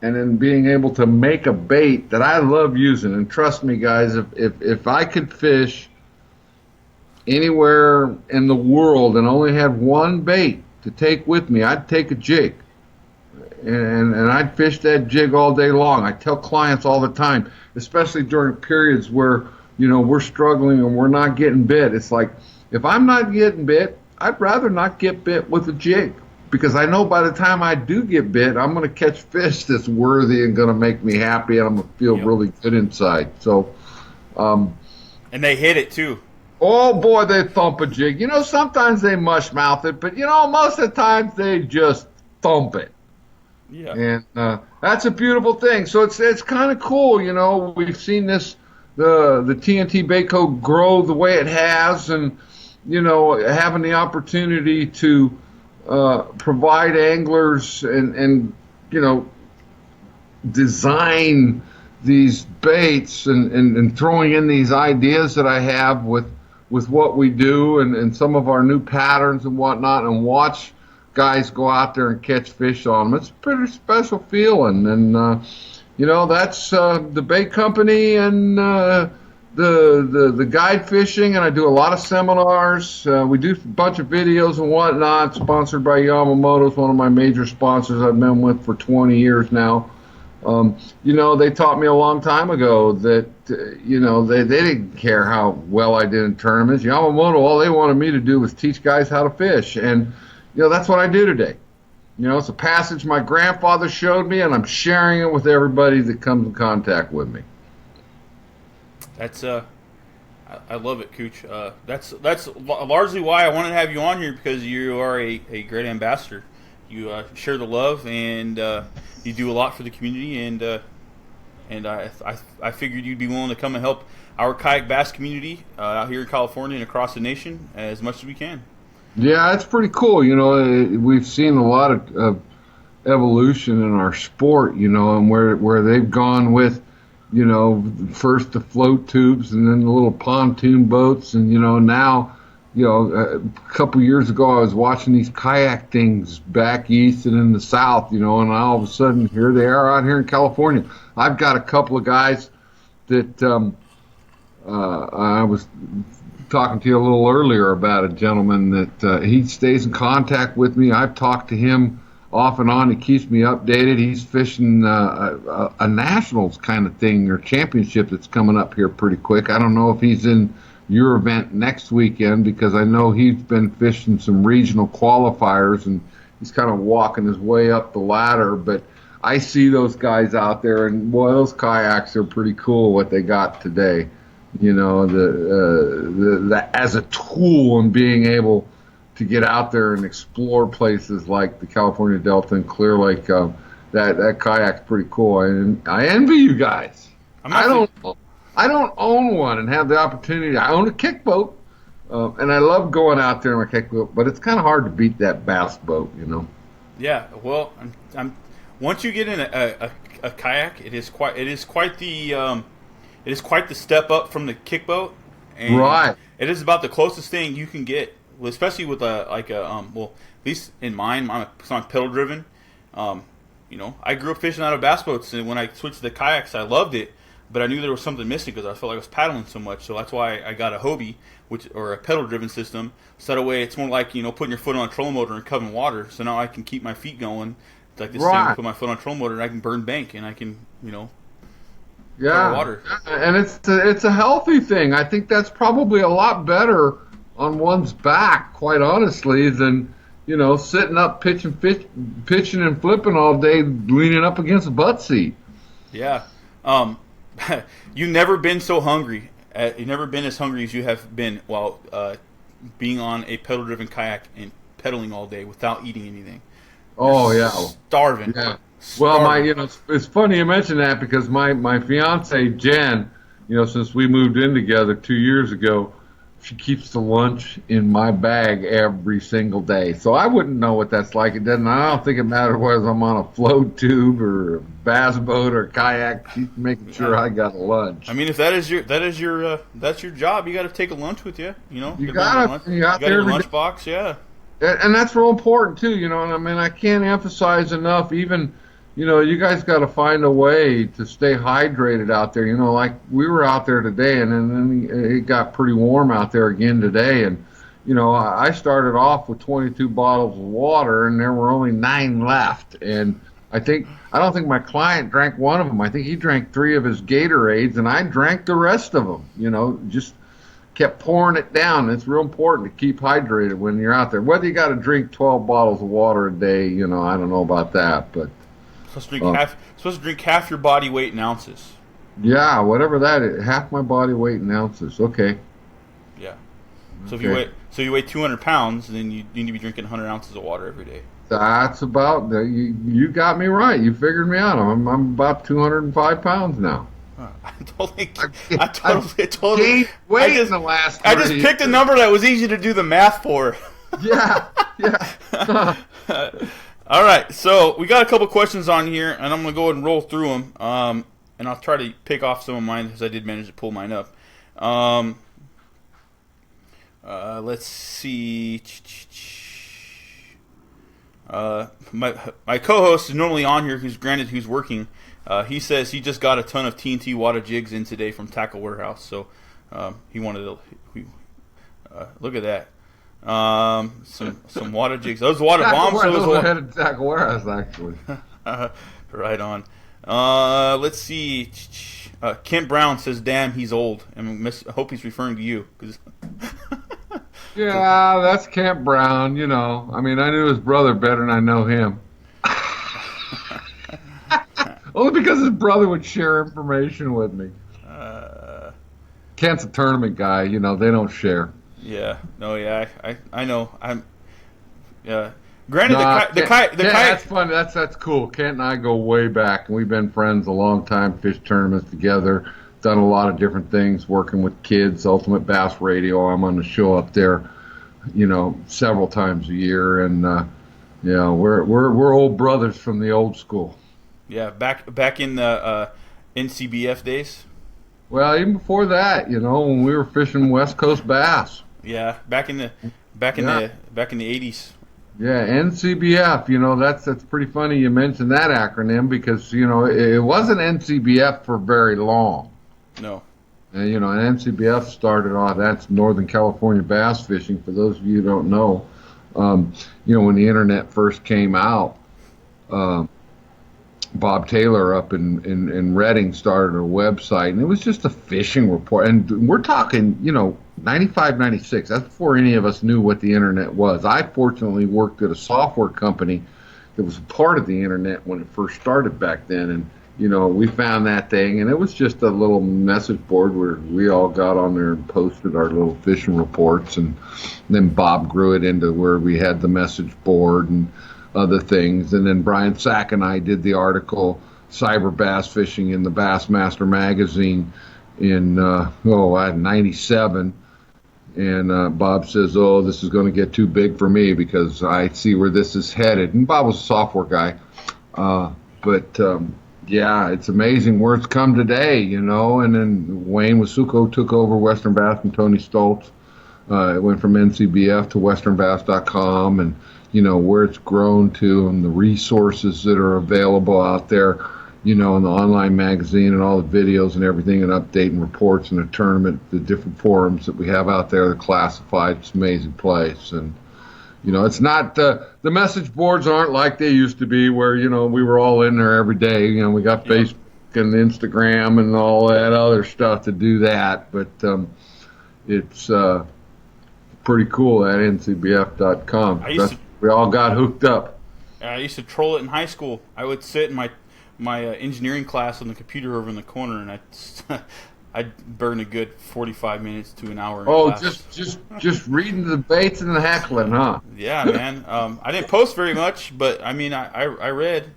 and then being able to make a bait that I love using. And trust me, guys, if I could fish anywhere in the world and only had one bait to take with me, I'd take a jig. And I'd fish that jig all day long. I tell clients all the time, especially during periods where, we're struggling and we're not getting bit. It's like, if I'm not getting bit, I'd rather not get bit with a jig, because I know by the time I do get bit, I'm going to catch fish that's worthy and going to make me happy, and I'm going to feel really good inside. So, and they hit it too. Oh boy, they thump a jig. Sometimes they mush mouth it, but most of the times they just thump it. Yeah. And that's a beautiful thing. So it's kind of cool, We've seen the TNT Bait Co. grow the way it has, and having the opportunity to provide anglers and design these baits and throwing in these ideas that I have with what we do and some of our new patterns and whatnot, and watch guys go out there and catch fish on them. It's a pretty special feeling. And that's the bait company and the guide fishing, and I do a lot of seminars. We do a bunch of videos and whatnot, sponsored by Yamamoto. It's one of my major sponsors I've been with for 20 years now. They taught me a long time ago that, they didn't care how well I did in tournaments. Yamamoto, all they wanted me to do was teach guys how to fish. And, that's what I do today. It's a passage my grandfather showed me, and I'm sharing it with everybody that comes in contact with me. That's I love it, Cooch. That's largely why I wanted to have you on here, because you are a great ambassador. You share the love, and you do a lot for the community, and I figured you'd be willing to come and help our kayak bass community out here in California and across the nation as much as we can. Yeah, it's pretty cool. We've seen a lot of evolution in our sport, and where they've gone with, first the float tubes and then the little pontoon boats, and now, a couple years ago I was watching these kayak things back east and in the south, and all of a sudden here they are out here in California. I've got a couple of guys that I was talking to you a little earlier about, a gentleman that he stays in contact with me. I've talked to him off and on. He keeps me updated. He's fishing a nationals kind of thing, or championship that's coming up here pretty quick. I don't know if he's in your event next weekend, because I know he's been fishing some regional qualifiers and he's kind of walking his way up the ladder. But I see those guys out there, and boy, those kayaks are pretty cool what they got today. The as a tool, and being able to get out there and explore places like the California Delta and Clear Lake, that kayak's pretty cool. And I envy you guys. I don't own one and have the opportunity. I own a kick boat, and I love going out there in my kick boat, but it's kind of hard to beat that bass boat, Yeah, well, I'm once you get in a kayak, it is quite the step up from the kick boat, and right. It is about the closest thing you can get, especially with at least in mine, I'm pedal driven. I grew up fishing out of bass boats, and when I switched to the kayaks, I loved it. but I knew there was something missing because I felt like I was paddling so much. So that's why I got a Hobie, or a pedal-driven system. So that way it's more like, putting your foot on a trolling motor and covering water. So now I can keep my feet going. It's like this thing, put my foot on a trolling motor, and I can burn bank, and I can, cover water. And it's a healthy thing. I think that's probably a lot better on one's back, quite honestly, than sitting up pitching and flipping all day, leaning up against a butt seat. Yeah. You've never been so hungry. You've never been as hungry as you have been while being on a pedal-driven kayak and pedaling all day without eating anything. Oh, You're yeah. Starving. Yeah. Starving. Well, it's funny you mention that because my fiance Jen, since we moved in together 2 years ago, she keeps the lunch in my bag every single day. So I wouldn't know what that's like. I don't think it matters whether I'm on a float tube or a bass boat or a kayak. She's making sure I got a lunch. I mean, if that's your job, you got to take a lunch with you. You got your lunch box, yeah. And that's real important too. And I mean, I can't emphasize enough. Even you guys got to find a way to stay hydrated out there. Like we were out there today, and then it got pretty warm out there again today. And, I started off with 22 bottles of water, and there were only 9 left. And I don't think my client drank one of them. I think he drank 3 of his Gatorades, and I drank the rest of them. Just kept pouring it down. It's real important to keep hydrated when you're out there. Whether you got to drink 12 bottles of water a day, I don't know about that, but. Supposed to drink half your body weight in ounces. Yeah, whatever that is, half my body weight in ounces. Okay. Yeah. So if you weigh 200 pounds, then you need to be drinking 100 ounces of water every day. That's about you got me right. You figured me out. I'm about 205 pounds now. I totally gained weight in the last. I just picked a number that was easy to do the math for. Yeah. All right, so we got a couple questions on here, and I'm going to go ahead and roll through them, and I'll try to pick off some of mine because I did manage to pull mine up. Let's see. My co-host is normally on here, who's working. He says he just got a ton of TNT water jigs in today from Tackle Warehouse, so he wanted to look at that. Some water jigs. Those water bombs. Those headed Tackle Warehouse, actually. Right on. Let's see. Kent Brown says, "Damn, he's old." I hope he's referring to you. Yeah, that's Kent Brown. I mean, I knew his brother better than I know him. Only because his brother would share information with me. Kent's a tournament guy. They don't share. Yeah. No. Yeah. I know. I'm. Yeah. Granted, the kayak. That's fun. That's cool. Kent and I go way back, and we've been friends a long time. Fished tournaments together. Done a lot of different things. Working with kids. Ultimate Bass Radio. I'm on the show up there. Several times a year, and we're old brothers from the old school. Yeah. Back in the NCBF days. Well, even before that, when we were fishing West Coast bass. Yeah, back in the 80s. Yeah, NCBF. That's pretty funny you mentioned that acronym because it wasn't NCBF for very long. No. And NCBF started off. That's Northern California Bass Fishing. For those of you who don't know, when the internet first came out, Bob Taylor up in Redding started a website, and it was just a fishing report. And we're talking, 95, 96. That's before any of us knew what the internet was. I fortunately worked at a software company that was a part of the internet when it first started back then. And, we found that thing, and it was just a little message board where we all got on there and posted our little fishing reports. And then Bob grew it into where we had the message board and other things. And then Brian Sack and I did the article, Cyber Bass Fishing, in the Bassmaster magazine in 97. And Bob says, this is going to get too big for me because I see where this is headed. And Bob was a software guy. Yeah, it's amazing where it's come today, And then Wayne Wasuko took over Western Bass from Tony Stoltz. It went from NCBF to westernbass.com, and where it's grown to and the resources that are available out there. in the online magazine and all the videos and everything, and updating reports and the tournament, the different forums that we have out there, the classified. It's an amazing place. And it's not the message boards aren't like they used to be, where we were all in there every day. We got Facebook and Instagram and all that other stuff to do that, but it's pretty cool at ncbf.com. We all got hooked up. I used to troll it in high school. I would sit in my engineering class on the computer over in the corner, and I'd burn a good 45 minutes to an hour. Oh, just reading the debates and the heckling, huh? Yeah, man. I didn't post very much, but I mean, I read.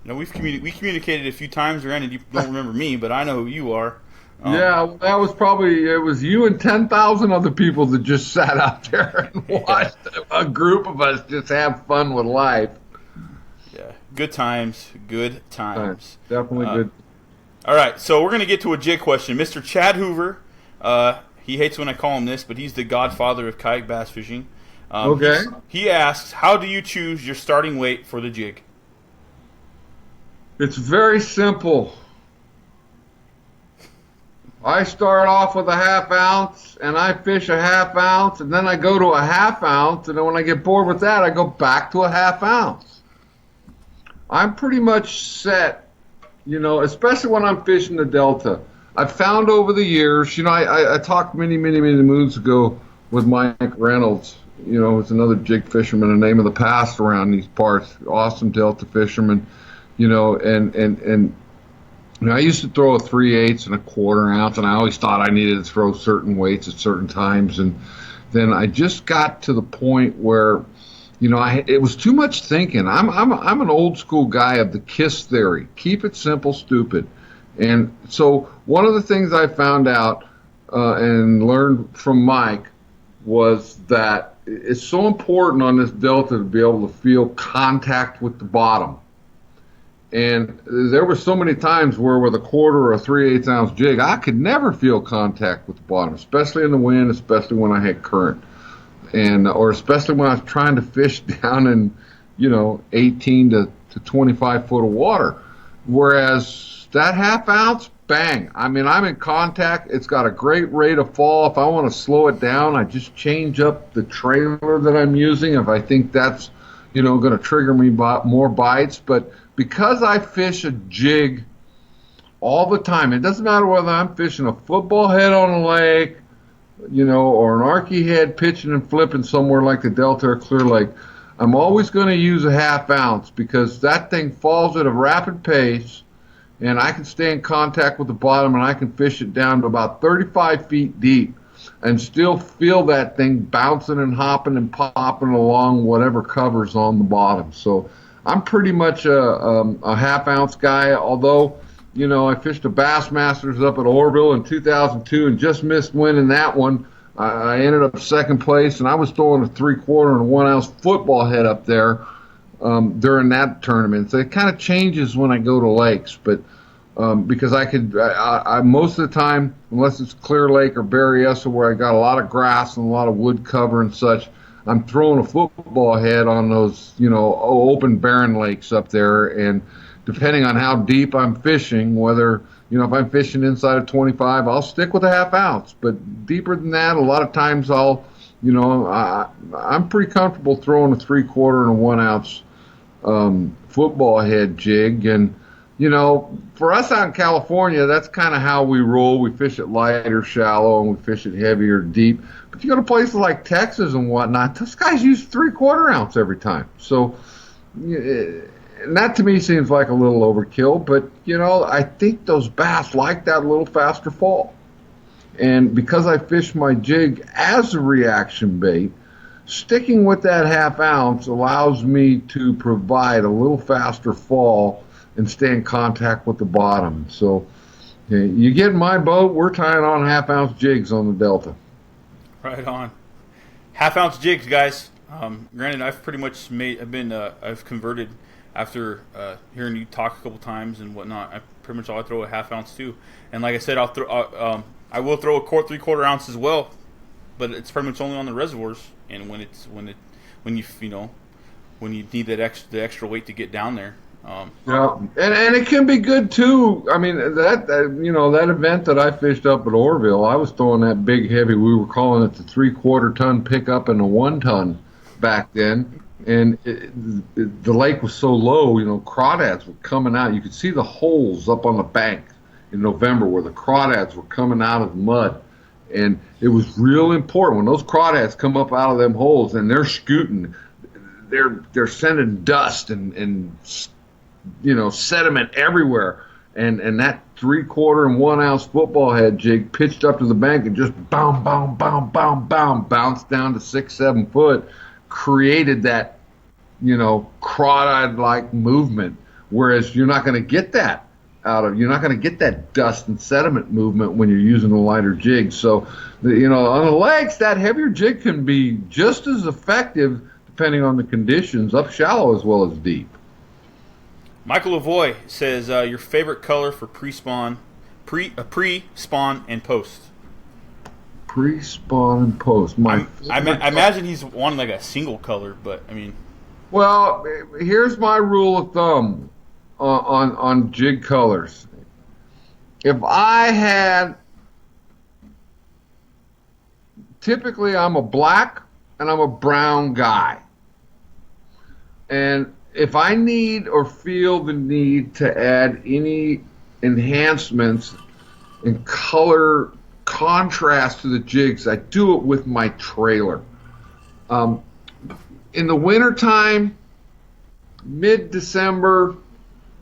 We communicated a few times, Randy. You don't remember me, but I know who you are. Yeah, that was it was you and 10,000 other people that just sat out there and watched a group of us just have fun with life. Yeah, good times. Definitely good. All right, so we're going to get to a jig question. Mr. Chad Hoover, he hates when I call him this, but he's the godfather of kayak bass fishing. Okay. He asks, how do you choose your starting weight for the jig? It's very simple. I start off with a half ounce, and I fish a half ounce, and then I go to a half ounce, and then when I get bored with that, I go back to a half ounce. I'm pretty much set, especially when I'm fishing the Delta. I've found over the years, I talked many moons ago with Mike Reynolds, who's another jig fisherman, a name of the past around these parts, awesome Delta fisherman, and I used to throw a 3/8 and a 1/4 ounce, and I always thought I needed to throw certain weights at certain times. And then I just got to the point where, it was too much thinking. I'm an old school guy of the KISS theory. Keep it simple, stupid. And so one of the things I found out and learned from Mike was that it's so important on this Delta to be able to feel contact with the bottom. And there were so many times where with a 1/4 or a 3/8 ounce jig, I could never feel contact with the bottom, especially in the wind, especially when I had current, or especially when I was trying to fish down in, 18 to 25 foot of water. Whereas that half ounce, bang. I mean, I'm in contact. It's got a great rate of fall. If I want to slow it down, I just change up the trailer that I'm using if I think that's, going to trigger me more bites. But because I fish a jig all the time, it doesn't matter whether I'm fishing a football head on a lake, or an arky head pitching and flipping somewhere like the Delta or Clear Lake, I'm always going to use a half ounce because that thing falls at a rapid pace, and I can stay in contact with the bottom, and I can fish it down to about 35 feet deep and still feel that thing bouncing and hopping and popping along whatever cover's on the bottom. So I'm pretty much a half ounce guy, although, I fished a Bassmasters up at Orville in 2002 and just missed winning that one. I ended up second place, and I was throwing a 3/4 and a 1 ounce football head up there during that tournament. So it kind of changes when I go to lakes, but because I most of the time, unless it's Clear Lake or Berryessa where I got a lot of grass and a lot of wood cover and such, I'm throwing a football head on those, open barren lakes up there. And depending on how deep I'm fishing, whether, if I'm fishing inside of 25, I'll stick with a half ounce. But deeper than that, a lot of times I'm pretty comfortable throwing a 3/4 and a 1 ounce football head jig. And, for us out in California, that's kind of how we roll. We fish it light or shallow, and we fish it heavy or deep. But you go to places like Texas and whatnot, those guys use 3/4 ounce every time. So, and that to me seems like a little overkill. But, I think those bass like that little faster fall. And because I fish my jig as a reaction bait, sticking with that half ounce allows me to provide a little faster fall and stay in contact with the bottom. So you get in my boat, we're tying on half ounce jigs on the Delta. Right on. Half ounce jigs, guys. Granted, I've pretty much I've converted after hearing you talk a couple times and whatnot. I pretty much all I throw a half ounce too. And like I said, I will throw a 3/4 ounce as well, but it's pretty much only on the reservoirs and when you need the extra weight to get down there. Yeah, and it can be good too. I mean, that event that I fished up at Orville, I was throwing that big heavy. We were calling it the 3/4 ton pickup and the 1 ton back then. And the lake was so low, crawdads were coming out. You could see the holes up on the bank in November where the crawdads were coming out of the mud. And it was real important when those crawdads come up out of them holes and they're scooting, they're sending dust and sediment everywhere. And that 3/4 and 1 ounce football head jig pitched up to the bank and just boom, boom, boom, boom, boom, bounced down to 6-7 foot, created that, crawdad-like movement. Whereas you're not going to get that you're not going to get that dust and sediment movement when you're using a lighter jig. So, on the lakes, that heavier jig can be just as effective depending on the conditions, up shallow as well as deep. Michael Lavoie says your favorite color for pre-spawn and post. Pre-spawn and post. I imagine he's wanting like a single color, but I mean. Well, here's my rule of thumb on jig colors. If I had, typically I'm a black and I'm a brown guy. And if I need or feel the need to add any enhancements in color contrast to the jigs, I do it with my trailer. In the wintertime, mid-December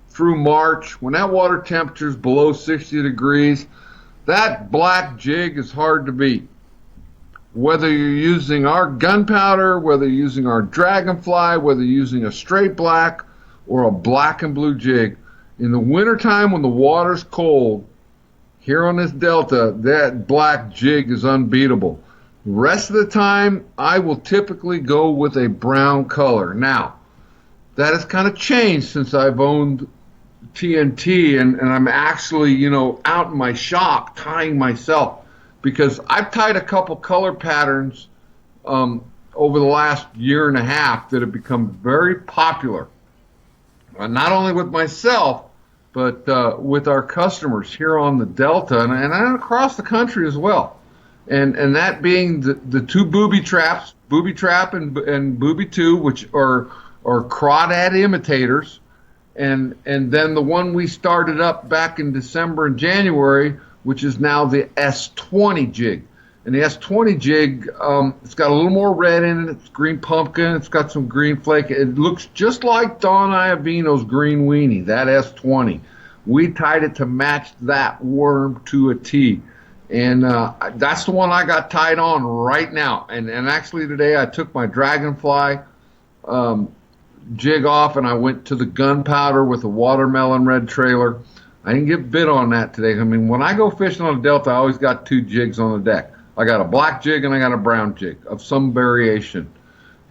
through March, when that water temperature is below 60 degrees, that black jig is hard to beat. Whether you're using our gunpowder, whether you're using our dragonfly, whether you're using a straight black or a black and blue jig, in the wintertime when the water's cold, here on this delta, that black jig is unbeatable. The rest of the time, I will typically go with a brown color. Now, that has kind of changed since I've owned TNT, and I'm actually, out in my shop tying myself, because I've tied a couple color patterns over the last year and a half that have become very popular, not only with myself, but with our customers here on the Delta and across the country as well. And that being the two booby traps, Booby Trap and Booby 2, which are crawdad imitators, and then the one we started up back in December and January, which is now the S20 jig. And the S20 jig, it's got a little more red in it. It's green pumpkin. It's got some green flake. It looks just like Don Iovino's green weenie, that S20. We tied it to match that worm to a T. And that's the one I got tied on right now. And actually today I took my dragonfly jig off and I went to the gunpowder with a watermelon red trailer. I didn't get bit on that today. I mean, when I go fishing on a delta, I always got two jigs on the deck. I got a black jig and I got a brown jig of some variation.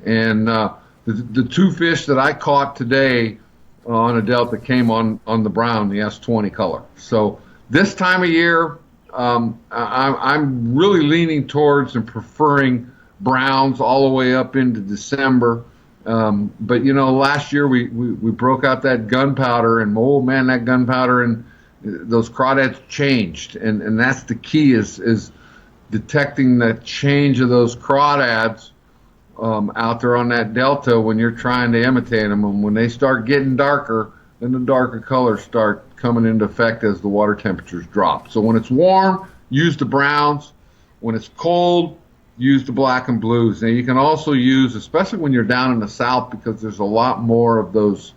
And the two fish that I caught today on a delta came on the brown, the S20 color. So this time of year, I'm really leaning towards and preferring browns all the way up into December. But last year we broke out that gunpowder, and oh man, that gunpowder and those crawdads changed, and that's the key is detecting the change of those crawdads out there on that delta when you're trying to imitate them. And when they start getting darker, then the darker colors start coming into effect as the water temperatures drop. So when it's warm, use the browns. When it's cold, use the black and blues. Now you can also use, especially when you're down in the south, because there's a lot more of those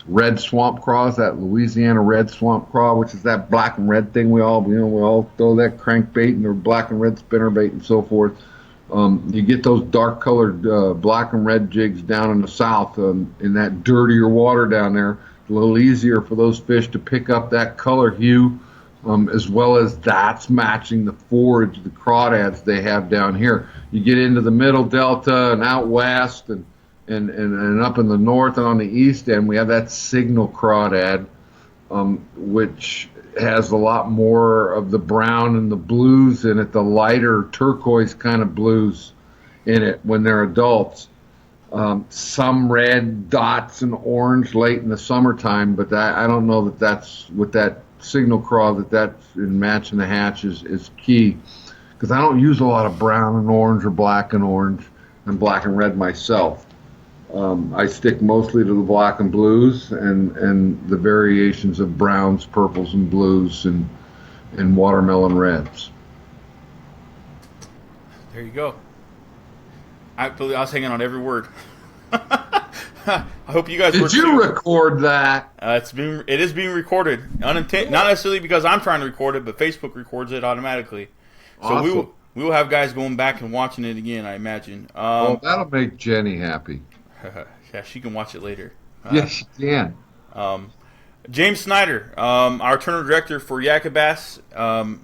red swamp craws, that Louisiana red swamp craw, which is that black and red thing we all throw that crankbait and their black and red spinnerbait and so forth. You get those dark colored black and red jigs down in the south in that dirtier water down there. A little easier for those fish to pick up that color hue, as well as that's matching the forage, the crawdads they have down here. You get into the middle delta and out west and up in the north and on the east end, we have that signal crawdad, which has a lot more of the brown and the blues in it, the lighter turquoise kind of blues in it when they're adults. some red dots and orange late in the summertime, but I don't know that that's with that signal craw that's in matching the hatch is key, because I don't use a lot of brown and orange or black and orange and black and red myself. I stick mostly to the black and blues and the variations of browns, purples, and blues and watermelon reds. There you go. I was hanging on every word. I hope you guys. Did you record that? It is being recorded, not necessarily because I'm trying to record it, but Facebook records it automatically. So awesome. we will have guys going back and watching it again, I imagine. That'll make Jenny happy. Yeah, she can watch it later. Yes, she can. James Snyder, our tournament director for Yakabass. I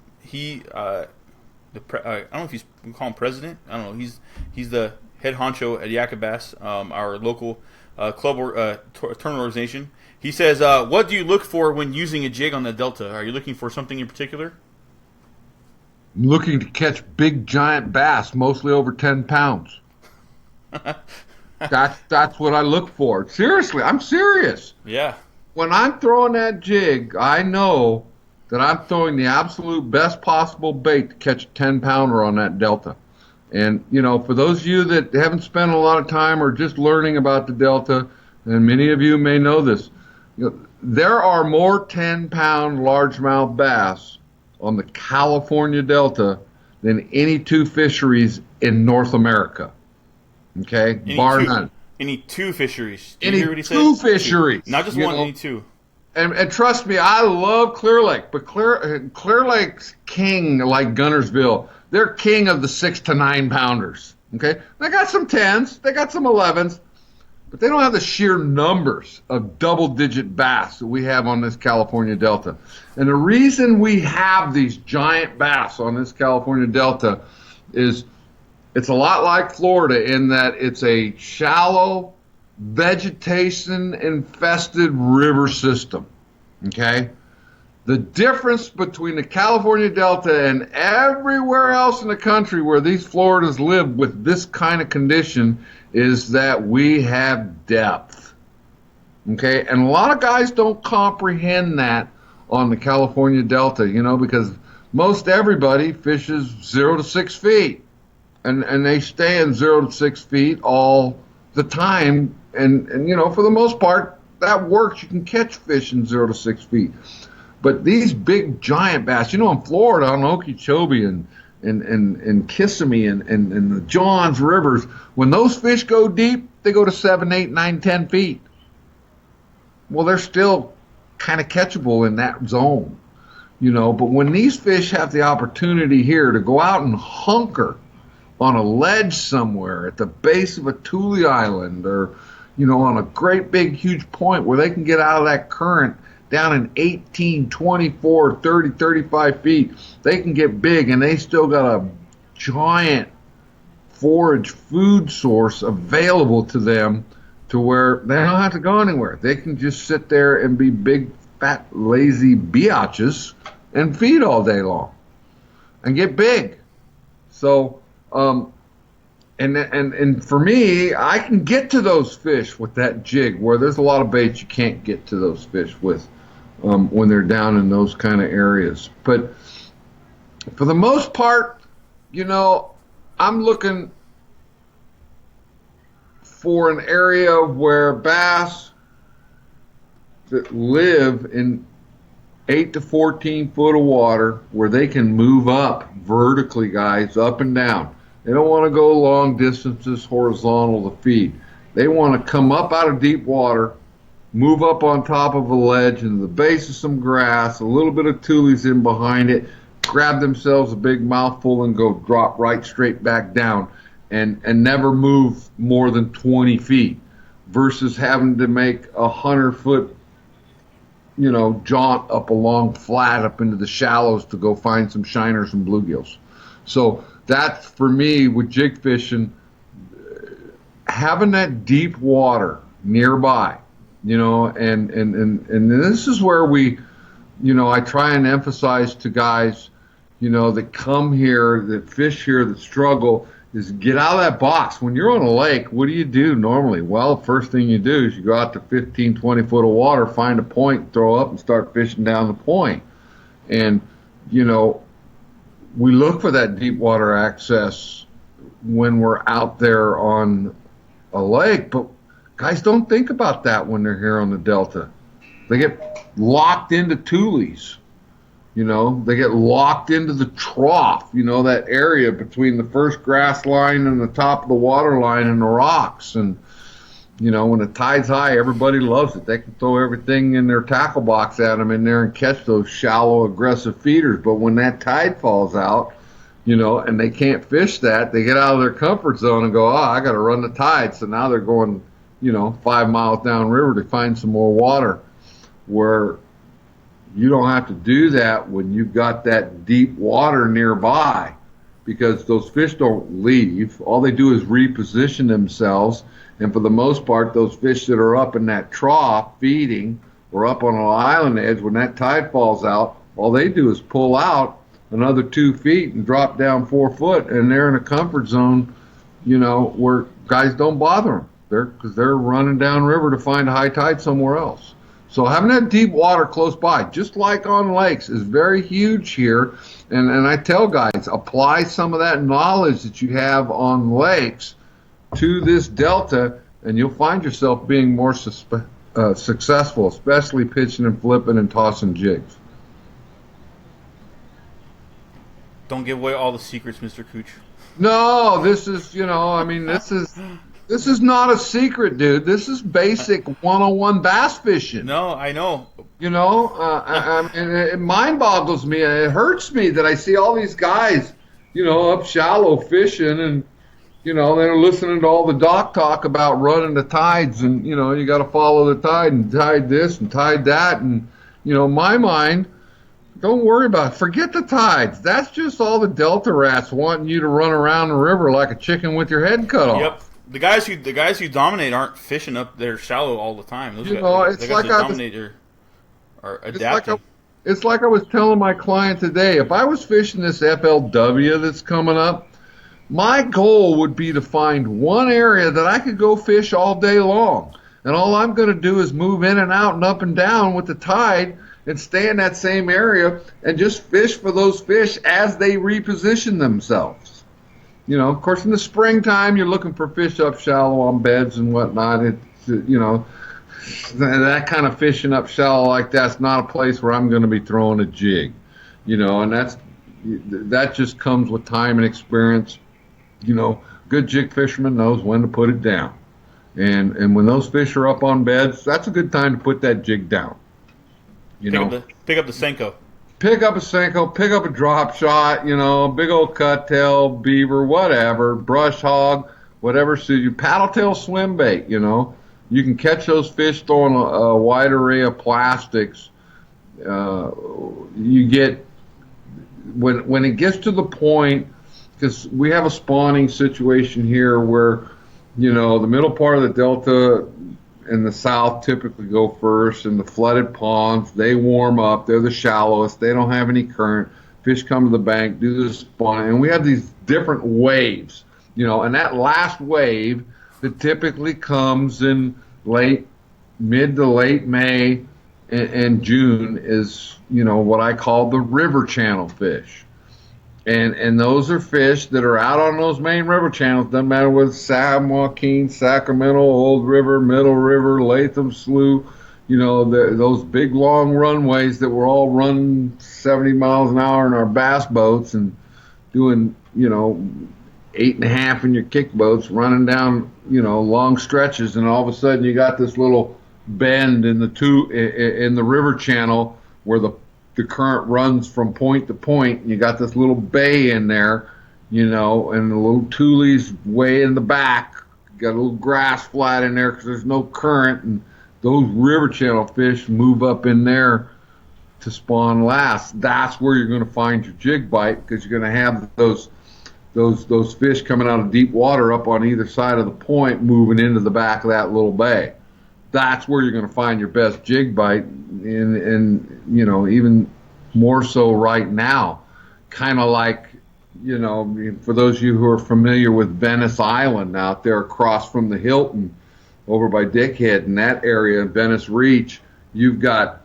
don't know if we call him president. I don't know. He's the head honcho at Yakabass, our local club or tournament organization. He says, "What do you look for when using a jig on the Delta? Are you looking for something in particular?" I'm looking to catch big giant bass, mostly over 10 pounds. That's what I look for. Seriously, I'm serious. Yeah. When I'm throwing that jig, I know that I'm throwing the absolute best possible bait to catch a 10-pounder on that Delta. And, for those of you that haven't spent a lot of time or just learning about the Delta, and many of you may know this, there are more 10-pound largemouth bass on the California Delta than any two fisheries in North America. Okay? Bar none. Any two fisheries. Any two fisheries. Not just one, any two. And trust me, I love Clear Lake, but Clear Lake's king, like Gunnersville, they're king of the 6 to 9 pounders. Okay, they got some 10s, they got some 11s, but they don't have the sheer numbers of double-digit bass that we have on this California Delta. And the reason we have these giant bass on this California Delta is it's a lot like Florida in that it's a shallow, vegetation-infested river system, okay? The difference between the California Delta and everywhere else in the country where these Floridas live with this kind of condition is that we have depth, okay? And a lot of guys don't comprehend that on the California Delta, because most everybody fishes 0 to 6 feet, and they stay in 0 to 6 feet all the time. And for the most part, that works. You can catch fish in 0 to 6 feet. But these big giant bass, in Florida, on Okeechobee and Kissimmee and the Johns Rivers, when those fish go deep, they go to 7, 8, 9, 10 feet. Well, they're still kind of catchable in that zone, But when these fish have the opportunity here to go out and hunker on a ledge somewhere at the base of a Thule Island or, on a great big huge point where they can get out of that current down in 18, 24, 30, 35 feet, they can get big, and they still got a giant forage food source available to them to where they don't have to go anywhere. They can just sit there and be big, fat, lazy biatches and feed all day long and get big. So, and for me, I can get to those fish with that jig, where there's a lot of baits you can't get to those fish with when they're down in those kind of areas. But for the most part, I'm looking for an area where bass that live in 8 to 14 foot of water, where they can move up vertically, guys, up and down. They don't want to go long distances horizontal to feed. They want to come up out of deep water, move up on top of a ledge into the base of some grass, a little bit of tules in behind it, grab themselves a big mouthful and go drop right straight back down and never move more than 20 feet versus having to make 100-foot, jaunt up a long flat up into the shallows to go find some shiners and bluegills. So that's, for me, with jig fishing, having that deep water nearby, and this is where we, I try and emphasize to guys, that come here, that fish here, that struggle, is get out of that box. When you're on a lake, what do you do normally? Well, the first thing you do is you go out to 15, 20 foot of water, find a point, throw up, and start fishing down the point. And, you know, we look for that deep water access when we're out there on a lake, but guys don't think about that when they're here on the Delta. They get locked into tules. You know, they get locked into the trough, you know, that area between the first grass line and the top of the water line and the rocks. And, you know, when the tide's high, everybody loves it. They can throw everything in their tackle box at them in there and catch those shallow, aggressive feeders. But when that tide falls out, you know, and they can't fish that, they get out of their comfort zone and go, oh, I got to run the tide. So now they're going, you know, 5 miles downriver to find some more water, where you don't have to do that when you've got that deep water nearby, because those fish don't leave. All they do is reposition themselves. And for the most part, those fish that are up in that trough feeding or up on an island edge, when that tide falls out, all they do is pull out another 2 feet and drop down 4 foot, and they're in a comfort zone, you know, where guys don't bother them. Because they're running downriver to find a high tide somewhere else. So having that deep water close by, just like on lakes, is very huge here. And I tell guys, apply some of that knowledge that you have on lakes to this Delta, and you'll find yourself being more successful, especially pitching and flipping and tossing jigs. Don't give away all the secrets, Mr. Cooch. No, this is, you know, I mean, this is not a secret, dude. This is basic 101 bass fishing. No, I know. You know, I mean, it mind boggles me. It hurts me that I see all these guys, you know, up shallow fishing, and, you know, they're listening to all the dock talk about running the tides, and, you know, you got to follow the tide and tide this and tide that. And, you know, my mind, don't worry about it. Forget the tides. That's just all the Delta rats wanting you to run around the river like a chicken with your head cut off. Yep. The guys who dominate aren't fishing up there shallow all the time. Those you guys, know, it's the guys like that dominate are adapting. It's like I was telling my client today. If I was fishing this FLW that's coming up, my goal would be to find one area that I could go fish all day long. And all I'm going to do is move in and out and up and down with the tide and stay in that same area and just fish for those fish as they reposition themselves. You know, of course, in the springtime, you're looking for fish up shallow on beds and whatnot. It's, you know, that kind of fishing up shallow like that's not a place where I'm going to be throwing a jig. You know, and that just comes with time and experience. You know, good jig fisherman knows when to put it down. And when those fish are up on beds, that's a good time to put that jig down. You know, pick up the Senko. Pick up a Senko, pick up a drop shot, you know, big old cuttail, beaver, whatever, brush hog, whatever suits you. Paddle-tail swim bait, you know. You can catch those fish throwing a wide array of plastics. You get, when it gets to the point, because we have a spawning situation here where, you know, the middle part of the Delta in the south typically go first, and the flooded ponds, they warm up. They're the shallowest. They don't have any current. Fish come to the bank, do the spawning, and we have these different waves, you know, and that last wave that typically comes in mid to late May and June is, you know, what I call the river channel fish. And those are fish that are out on those main river channels. Doesn't matter whether it's San Joaquin, Sacramento, Old River, Middle River, Latham Slough, you know, those big long runways that we're all running 70 miles an hour in our bass boats and doing, you know, 8.5 in your kick boats, running down, you know, long stretches, and all of a sudden you got this little bend in the river channel where the current runs from point to point, and you got this little bay in there, you know, and the little tules way in the back. You got a little grass flat in there because there's no current, and those river channel fish move up in there to spawn last. That's where you're going to find your jig bite, because you're going to have those fish coming out of deep water up on either side of the point moving into the back of that little bay. That's where you're going to find your best jig bite, and you know, even more so right now, kind of like I mean, for those of you who are familiar with Venice Island out there across from the Hilton over by Dickhead in that area, Venice Reach, you've got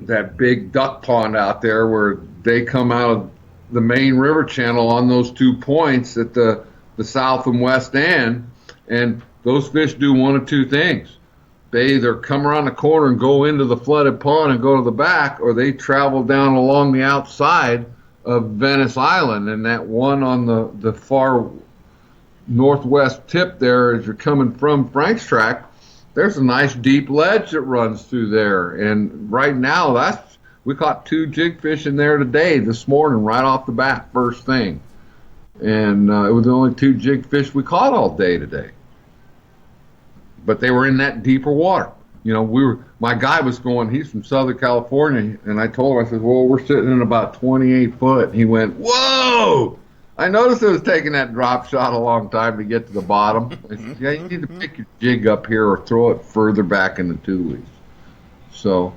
that big duck pond out there where they come out of the main river channel on those 2 points at the south and west end, and those fish do one of two things. They either come around the corner and go into the flooded pond and go to the back, or they travel down along the outside of Venice Island. And that one on the far northwest tip there, as you're coming from Frank's Track, there's a nice deep ledge that runs through there. And right now, we caught 2 jigfish in there today, this morning, right off the bat, first thing. And it was the only 2 jigfish we caught all day today. But they were in that deeper water. My guy was going, he's from Southern California, and I told him, I said, well, we're sitting in about 28 foot. And he went, whoa! I noticed it was taking that drop shot a long time to get to the bottom. I said, yeah, you need to pick your jig up here or throw it further back in the tulies. So,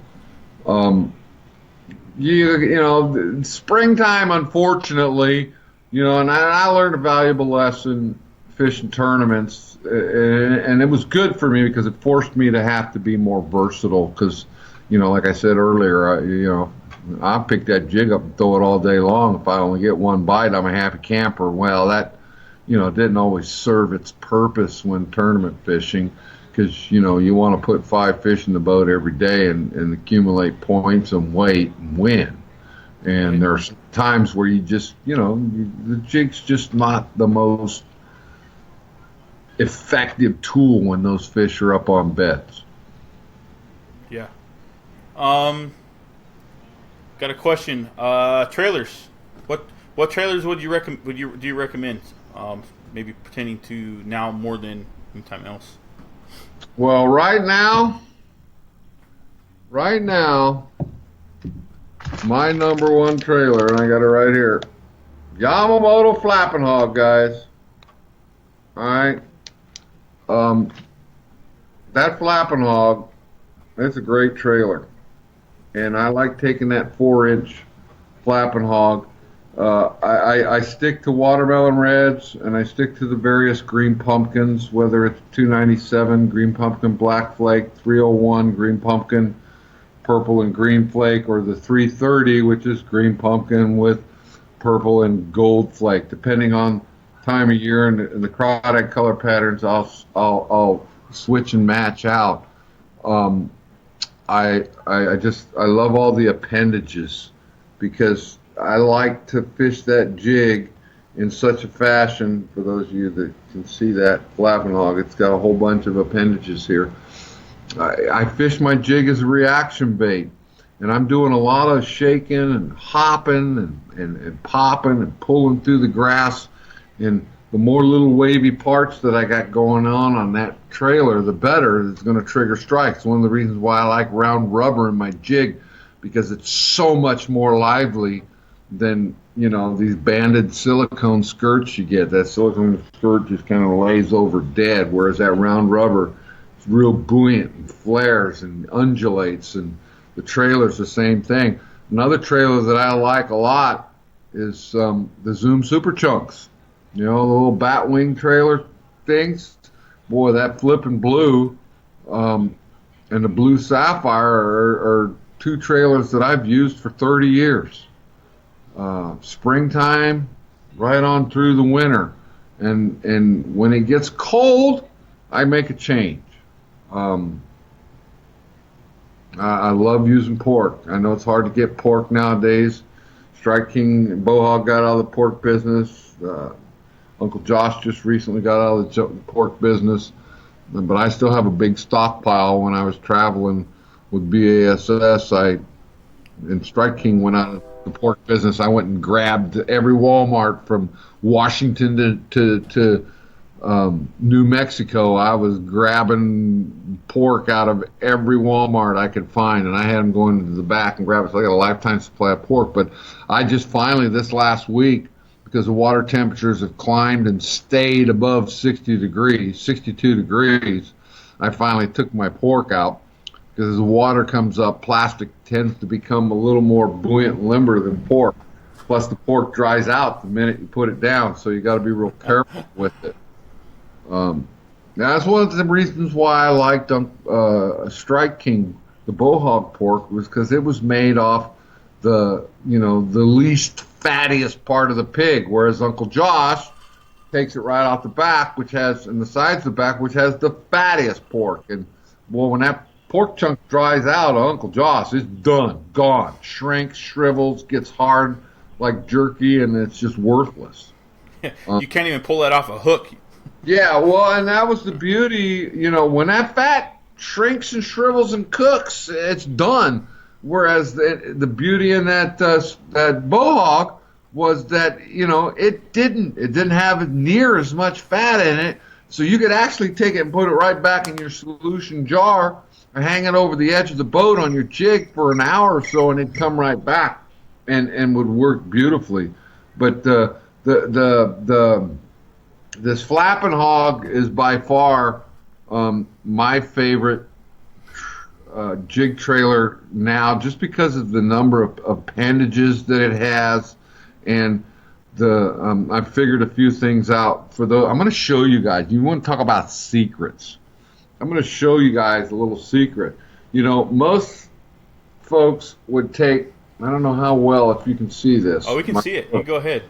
springtime, unfortunately, and I learned a valuable lesson fishing tournaments, and it was good for me because it forced me to have to be more versatile because, like I said earlier, I'll pick that jig up and throw it all day long. If I only get one bite, I'm a happy camper. Well, that, didn't always serve its purpose when tournament fishing because, you want to put 5 fish in the boat every day and accumulate points and weight and win. And there's times where you just, the jig's just not the most effective tool when those fish are up on beds. Yeah. Got a question. Trailers. What trailers do you recommend? Maybe pertaining to now more than any time else. Well, right now, my number one trailer, and I got it right here, Yamamoto Flapping Hog, guys. All right. That Flapping Hog, that's a great trailer. And I like taking that 4-inch Flapping Hog. I stick to watermelon reds, and I stick to the various green pumpkins, whether it's 297 green pumpkin black flake, 301 green pumpkin purple and green flake, or the 330, which is green pumpkin with purple and gold flake. Depending on time of year and the crawdad color patterns, I'll switch and match out. I love all the appendages because I like to fish that jig in such a fashion. For those of you that can see that Flapping Hog, it's got a whole bunch of appendages here. I fish my jig as a reaction bait, and I'm doing a lot of shaking and hopping and popping and pulling through the grass. And the more little wavy parts that I got going on that trailer, the better it's going to trigger strikes. One of the reasons why I like round rubber in my jig, because it's so much more lively than, these banded silicone skirts you get. That silicone skirt just kind of lays over dead, whereas that round rubber is real buoyant and flares and undulates, and the trailer's the same thing. Another trailer that I like a lot is the Zoom Super Chunks. The little batwing trailer things. Boy, that Flippin' Blue and the Blue Sapphire are 2 trailers that I've used for 30 years. Springtime, right on through the winter. And when it gets cold, I make a change. I love using pork. I know it's hard to get pork nowadays. Strike King and Bohog got out of the pork business. Uncle Josh just recently got out of the pork business, but I still have a big stockpile. When I was traveling with BASS, and Strike King went out of the pork business. I went and grabbed every Walmart from Washington to New Mexico. I was grabbing pork out of every Walmart I could find, and I had them going to the back and grab it. So I got a lifetime supply of pork. But I just finally, this last week, because the water temperatures have climbed and stayed above 62 degrees, I finally took my pork out, because as the water comes up, plastic tends to become a little more buoyant and limber than pork. Plus, the pork dries out the minute you put it down, so you got to be real careful with it. Now, that's one of the reasons why I liked Strike King, the Bohog pork, was because it was made off the least fattiest part of the pig, whereas Uncle Josh takes it right off the back, and the sides of the back, which has the fattiest pork. And well, when that pork chunk dries out, Uncle Josh, it's done, gone, shrinks, shrivels, gets hard like jerky, and it's just worthless. You can't even pull that off a hook. Yeah, well, and that was the beauty, when that fat shrinks and shrivels and cooks, it's done. Whereas the beauty in that Bohog was that, it didn't have near as much fat in it, so you could actually take it and put it right back in your solution jar or hang it over the edge of the boat on your jig for an hour or so, and it'd come right back and would work beautifully. But this flapping hog is by far my favorite jig trailer now, just because of the number of appendages that it has, and I figured a few things out for those. I'm going to show you guys. You want to talk about secrets? I'm going to show you guys a little secret. Most folks would take. I don't know how well if you can see this. Oh, we can see it. You go ahead.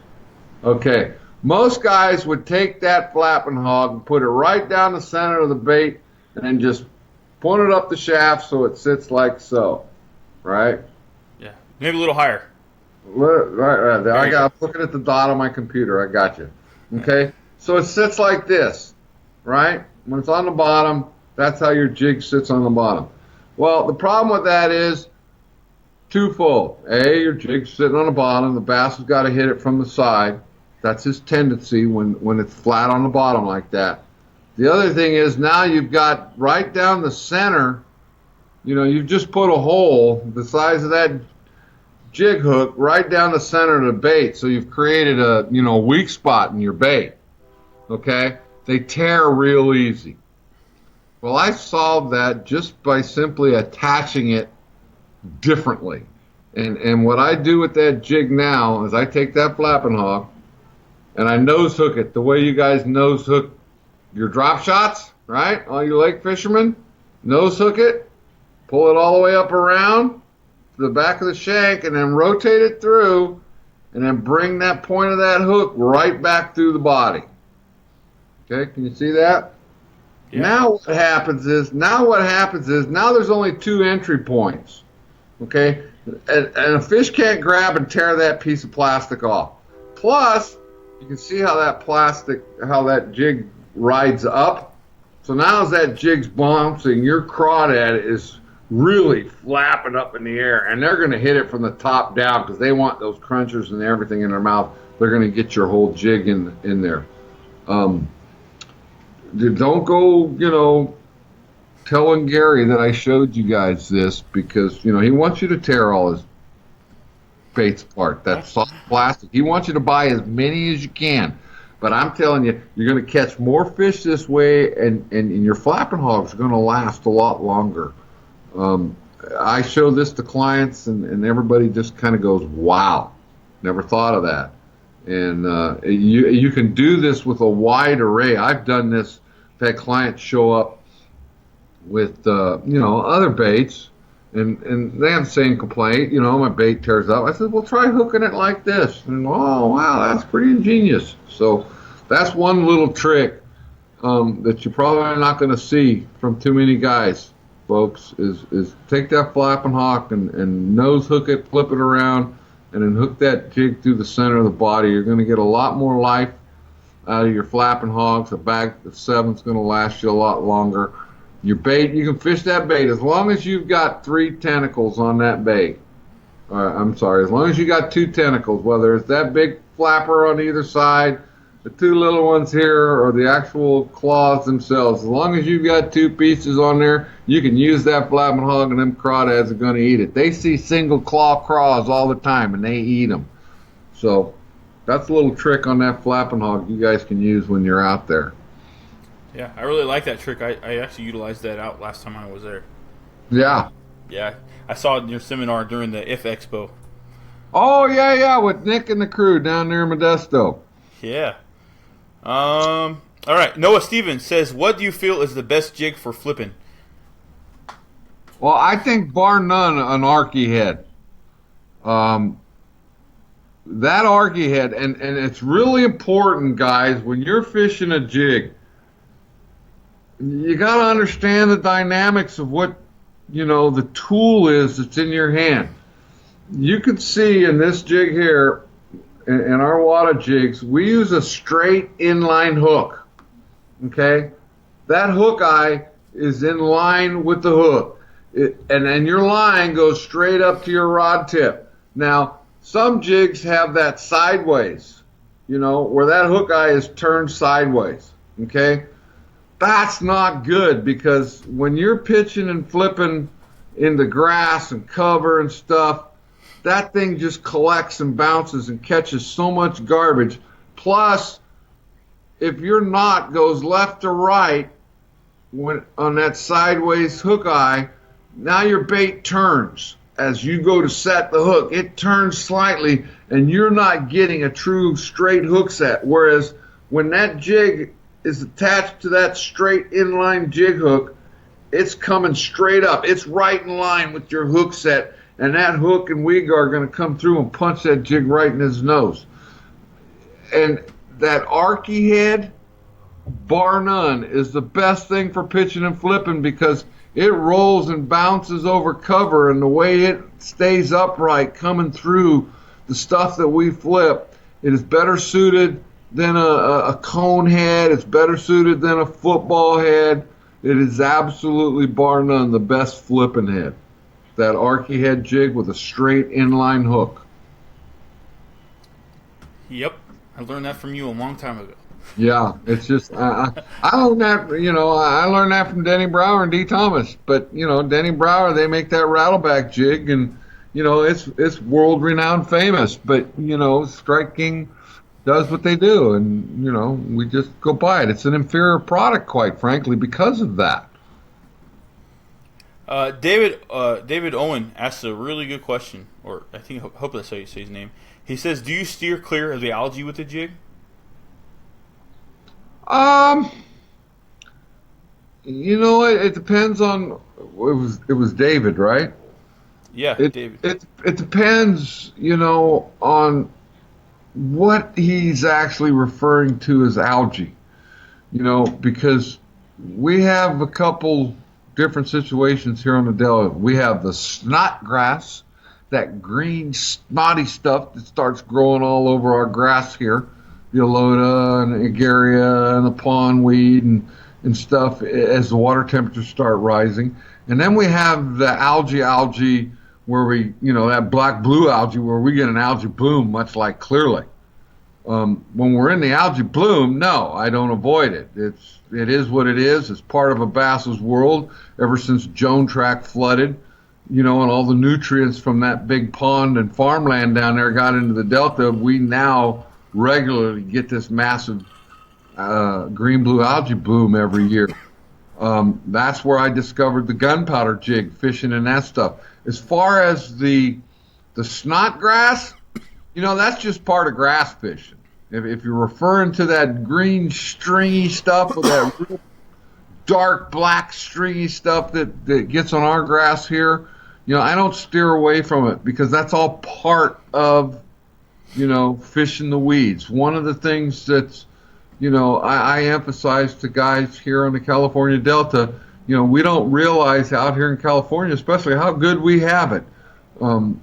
Okay. Most guys would take that flapping hog and put it right down the center of the bait and then just point it up the shaft so it sits like so, right? Yeah, maybe a little higher. Right there. I'm looking at the dot on my computer. I got you. Okay? So it sits like this, right? When it's on the bottom, that's how your jig sits on the bottom. Well, the problem with that is twofold. A, your jig's sitting on the bottom. The bass has got to hit it from the side. That's his tendency when it's flat on the bottom like that. The other thing is now you've got right down the center, you've just put a hole the size of that jig hook right down the center of the bait. So you've created a weak spot in your bait. Okay? They tear real easy. Well, I solved that just by simply attaching it differently. And what I do with that jig now is I take that flapping hog and I nose hook it the way you guys nose hook your drop shots, right? All you lake fishermen, nose hook it, pull it all the way up around to the back of the shank, and then rotate it through, and then bring that point of that hook right back through the body. Okay, can you see that? Yeah. Now what happens is now there's only 2 entry points. Okay, and a fish can't grab and tear that piece of plastic off. Plus, you can see how that jig rides up. So now as that jig's bouncing, your crawdad is really flapping up in the air, and they're going to hit it from the top down because they want those crunchers and everything in their mouth. They're going to get your whole jig in there. Don't go, telling Gary that I showed you guys this because, he wants you to tear all his baits apart. That's soft plastic. He wants you to buy as many as you can. But I'm telling you, you're going to catch more fish this way, and your flapping hogs are going to last a lot longer. I show this to clients, and everybody just kind of goes, wow, never thought of that. And you can do this with a wide array. I've done this. I've had clients show up with, other baits, and they have the same complaint, my bait tears up. I said, well, try hooking it like this. And, oh, wow, that's pretty ingenious. So that's one little trick that you're probably not going to see from too many guys, folks, is take that flapping hawk and nose hook it, flip it around, and then hook that jig through the center of the body. You're going to get a lot more life out of your flapping hogs. A bag of 7's going to last you a lot longer. Your bait, you can fish that bait as long as you've got 3 tentacles on that bait. As long as you got 2 tentacles, whether it's that big flapper on either side, the 2 little ones here, or the actual claws themselves. As long as you've got 2 pieces on there, you can use that flapping hog, and them crawdads are going to eat it. They see single claw craws all the time, and they eat them. So that's a little trick on that flapping hog you guys can use when you're out there. Yeah, I really like that trick. I actually utilized that out last time I was there. Yeah. Yeah, I saw it in your seminar during the IF Expo. Oh yeah, with Nick and the crew down near Modesto. Yeah. All right. Noah Stevens says, "What do you feel is the best jig for flipping?" Well, I think bar none an Arky head. That Arky head, and it's really important, guys, when you're fishing a jig, you got to understand the dynamics of what, the tool is that's in your hand. You can see in this jig here, in our water jigs, we use a straight inline hook. Okay? That hook eye is in line with the hook. And your line goes straight up to your rod tip. Now, some jigs have that sideways, where that hook eye is turned sideways. Okay? That's not good, because when you're pitching and flipping into grass and cover and stuff, that thing just collects and bounces and catches so much garbage. Plus, if your knot goes left to right on that sideways hook eye, now your bait turns. As you go to set the hook, it turns slightly, and you're not getting a true straight hook set. Whereas when that jig is attached to that straight inline jig hook, it's coming straight up. It's right in line with your hook set, and that hook and weed guard are going to come through and punch that jig right in his nose. And that Arky head, bar none, is the best thing for pitching and flipping, because it rolls and bounces over cover, and the way it stays upright coming through the stuff that we flip, it is better suited than a cone head. It's better suited than a football head. It is absolutely, bar none, the best flipping head. That Arky head jig with a straight inline hook. Yep, I learned that from you a long time ago. Yeah, it's just I learned that I learned that from Denny Brower and D. Thomas. But Denny Brower, they make that rattleback jig, and it's world renowned famous. But Strike King does what they do, and we just go buy it. It's an inferior product, quite frankly, because of that. David Owen asks a really good question, or I hope that's how you say his name. He says, "Do you steer clear of the algae with the jig?" It depends on. It was David, right? Yeah, David. It depends, on what he's actually referring to as algae. Because we have a couple different situations here on the Delta. We have the snot grass, that green snotty stuff that starts growing all over our grass here, the elota and the agaricus and the pondweed and stuff as the water temperatures start rising. And then we have the algae where we, that black-blue algae where we get an algae bloom, much like Clear Lake. When we're in the algae bloom, no, I don't avoid it. It is what it is. It's part of a bass's world ever since Joan Track flooded, and all the nutrients from that big pond and farmland down there got into the Delta. We now regularly get this massive green-blue algae bloom every year. That's where I discovered the gunpowder jig, fishing and that stuff. As far as the snot grass, that's just part of grass fishing. If you're referring to that green stringy stuff with that real dark black stringy stuff that gets on our grass here, I don't steer away from it, because that's all part of, fishing the weeds. One of the things that's, I emphasize to guys here on the California Delta, we don't realize out here in California, especially, how good we have it.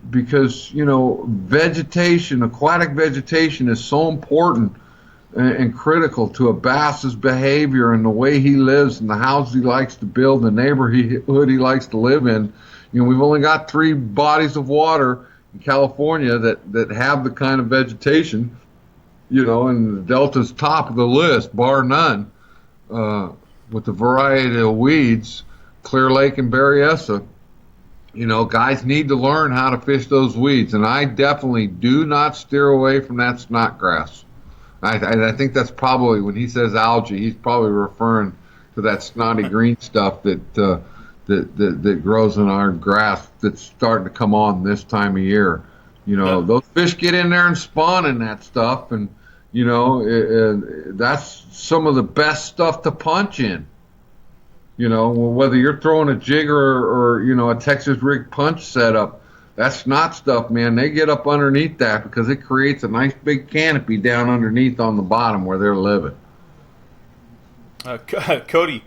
Because, vegetation, aquatic vegetation is so important and critical to a bass's behavior and the way he lives and the house he likes to build, the neighborhood he likes to live in. We've only got 3 bodies of water in California that have the kind of vegetation, and the Delta's top of the list, bar none, with the variety of weeds, Clear Lake and Berryessa. Guys need to learn how to fish those weeds, and I definitely do not steer away from that snot grass. I think that's probably, when he says algae, he's probably referring to that snotty green stuff that grows in our grass that's starting to come on this time of year. You know, Yeah. those fish get in there and spawn in that stuff, and you know, that's some of the best stuff to punch in. You know, whether you're throwing a jig or you know, a Texas rig punch setup, that's not stuff, man. They get up underneath that because it creates a nice big canopy down underneath on the bottom where they're living. Cody,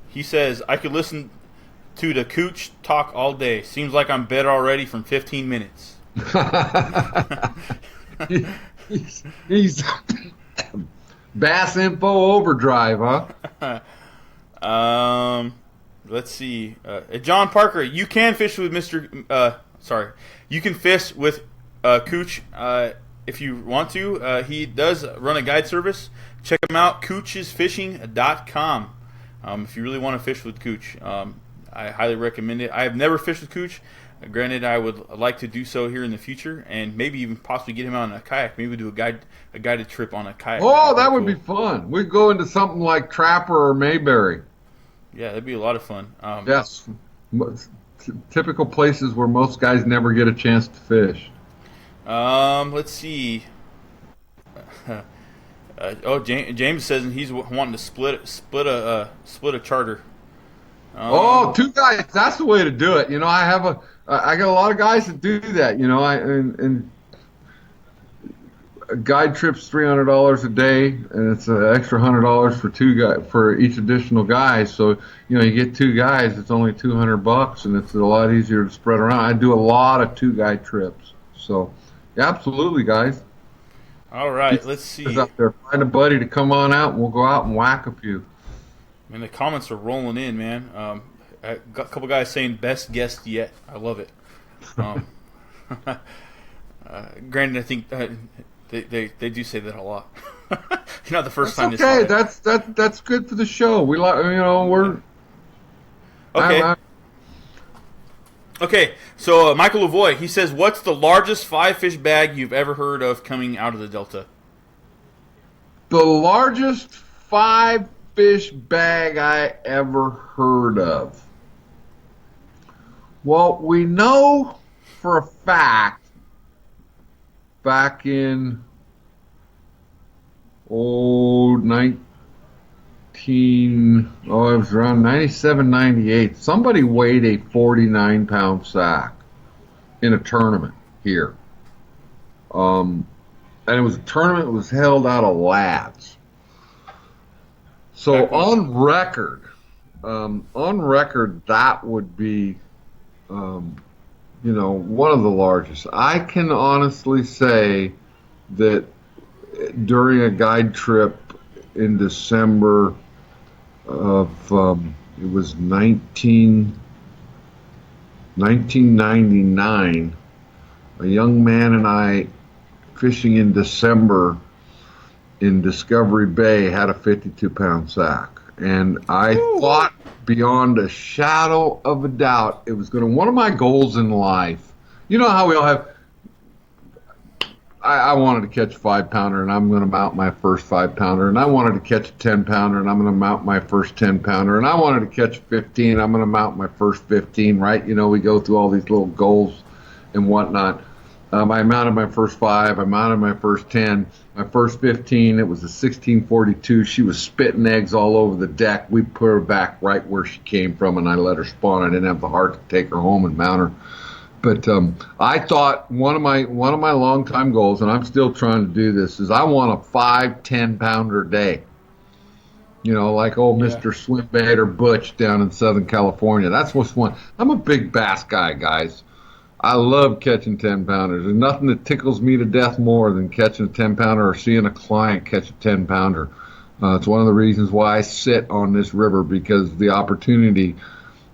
he says, I could listen to the Cooch talk all day. Seems like I'm better already from 15 minutes. he's Bass Info Overdrive, huh? Let's see. John Parker, you can fish with you can fish with Cooch if you want to. He does run a guide service. Check him out, coochesfishing.com. If you really want to fish with Cooch, I highly recommend it. I have never fished with Cooch. Granted, I would like to do so here in the future, and maybe even possibly get him out on a kayak. Maybe do a guided trip on a kayak. Oh, that would be fun. We'd go into something like Trapper or Mayberry. Yeah, that'd be a lot of fun. Yes, typical places where most guys never get a chance to fish. Let's see. James says he's wanting to split a charter. Two guys. That's the way to do it. You know, I got a lot of guys that do that. You know, and a guide trip's $300 a day, and it's an extra $100 for each additional guy. So you know, you get two guys, it's only $200, and it's a lot easier to spread around. I do a lot of 2-guy trips. So, yeah, absolutely, guys. All right, let's see. Out there, find a buddy to come on out, and we'll go out and whack a few. Man, the comments are rolling in, man. I got a couple guys saying best guest yet. I love it. Granted, I think they do say that a lot. Not the first time. Okay, that's good for the show. We like, you know, we're okay. Okay, so Michael Lavoie, he says, what's the largest 5-fish bag you've ever heard of coming out of the Delta? The largest 5-fish bag I ever heard of. Well, we know for a fact back in it was around 97, 98. Somebody weighed a 49-pound sack in a tournament here. And it was a tournament that was held out of lads. So on record, that would be, you know, one of the largest. I can honestly say that during a guide trip in December of, it was 1999, a young man and I, fishing in December in Discovery Bay, had a 52-pound sack. And I thought beyond a shadow of a doubt it was going to, one of my goals in life, you know how we all have, I wanted to catch a 5-pounder, and I'm going to mount my first 5-pounder, and I wanted to catch a 10-pounder, and I'm going to mount my first 10-pounder, and I wanted to catch a 15, I'm going to mount my first 15, right? You know, we go through all these little goals and whatnot. I mounted my first 5, I mounted my first 10, my first 15, it was a 1642. She was spitting eggs all over the deck. We put her back right where she came from, and I let her spawn. I didn't have the heart to take her home and mount her. But I thought one of my longtime goals, and I'm still trying to do this, is I want a 5-10-pounder day. You know, like old Mr. Swimbait or Butch down in Southern California. That's what's one. I'm a big bass guy, guys. I love catching 10-pounders. There's nothing that tickles me to death more than catching a 10-pounder or seeing a client catch a 10-pounder. It's one of the reasons why I sit on this river, because the opportunity,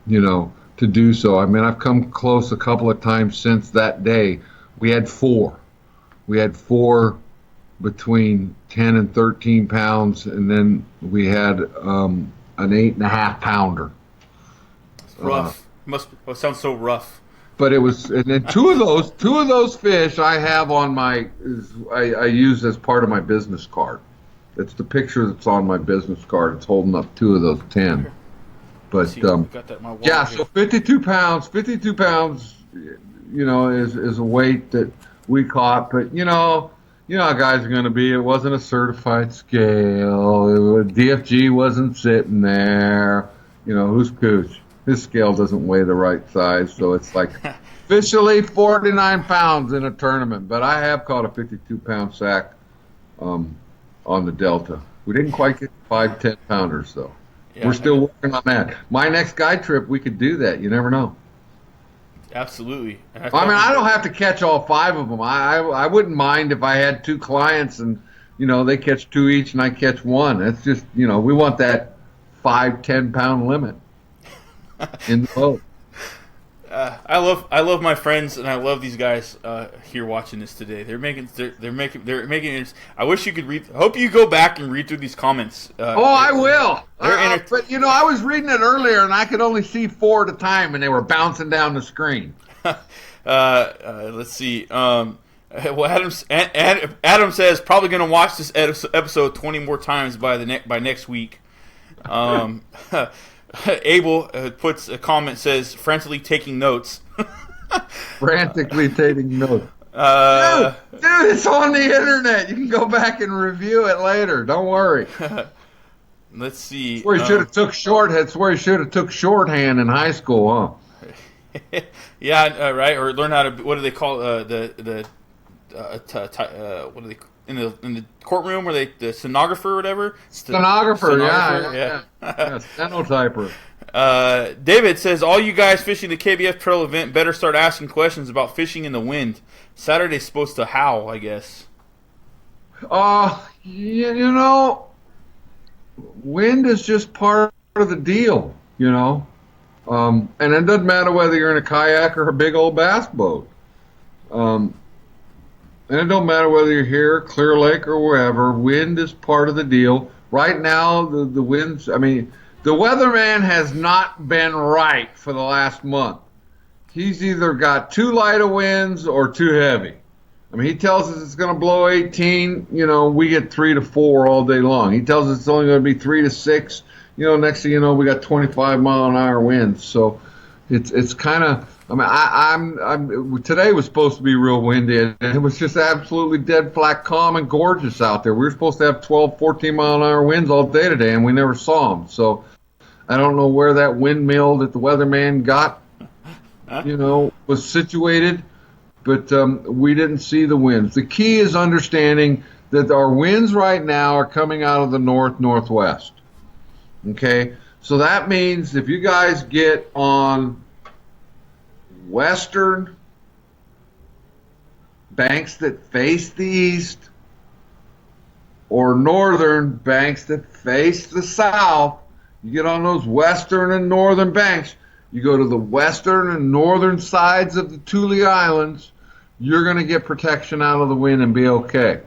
you know, to do so. I mean, I've come close a couple of times since that day. We had 4. We had 4 between 10 and 13 pounds, and then we had an 8.5-pounder. Rough. It sounds so rough. But it was, and then two of those fish I have on my, I use as part of my business card. It's the picture that's on my business card. It's holding up 2 of those 10. But got that in my wallet yeah, here. so 52 pounds, is a weight that we caught. But how guys are going to be. It wasn't a certified scale. DFG wasn't sitting there. Who's Cooch? His scale doesn't weigh the right size, so it's like officially 49 pounds in a tournament. But I have caught a 52-pound sack on the Delta. We didn't quite get 5 10-pounders, though. Yeah, we're still working on that. My next guide trip, we could do that. You never know. Absolutely. I don't have to catch all 5 of them. I wouldn't mind if I had 2 clients and, they catch 2 each and I catch 1. That's just, we want that 5 10-pound limit in the boat. I love my friends, and I love these guys here watching this today. They're making it. I wish you could read. I hope you go back and read through these comments. I will. But I was reading it earlier, and I could only see 4 at a time, and they were bouncing down the screen. Let's see. Well, Adam says probably going to watch this episode 20 more times by next week. Abel puts a comment, says frantically taking notes. Frantically taking notes. Dude, it's on the internet. You can go back and review it later. Don't worry. Let's see. That's where he should have took shorthand in high school, huh? Yeah, right. Or learn how to. What do they call what do they in the courtroom where the stenographer or whatever? Stenographer, yeah. Stenotyper. David says, all you guys fishing the KBF Trail event better start asking questions about fishing in the wind. Saturday's supposed to howl, I guess. Wind is just part of the deal, and it doesn't matter whether you're in a kayak or a big old bass boat. And it don't matter whether you're here, Clear Lake, or wherever. Wind is part of the deal. Right now, the winds, the weatherman has not been right for the last month. He's either got too light of winds or too heavy. He tells us it's going to blow 18. We get 3 to 4 all day long. He tells us it's only going to be 3 to 6. Next thing you know, we got 25-mile-an-hour winds. So it's kind of... today was supposed to be real windy, and it was just absolutely dead flat calm and gorgeous out there. We were supposed to have 12, 14-mile-an-hour winds all day today, and we never saw them. So I don't know where that windmill that the weatherman got, was situated, but we didn't see the winds. The key is understanding that our winds right now are coming out of the northwest. Okay? So that means if you guys get on western banks that face the east or northern banks that face the south, you get on those western and northern banks, you go to the western and northern sides of the Thule Islands, you're going to get protection out of the wind and be okay.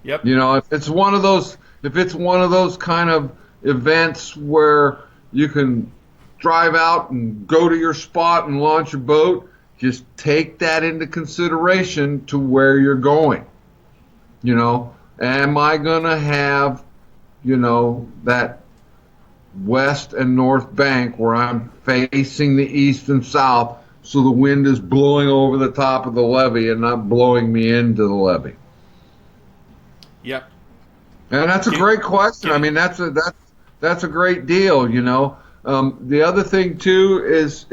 Yep. If it's one of those kind of events where you can drive out and go to your spot and launch a boat, just take that into consideration to where you're going. Am I going to have, that west and north bank where I'm facing the east and south so the wind is blowing over the top of the levee and not blowing me into the levee? Yep. And that's a great question. That's a great deal, The other thing too is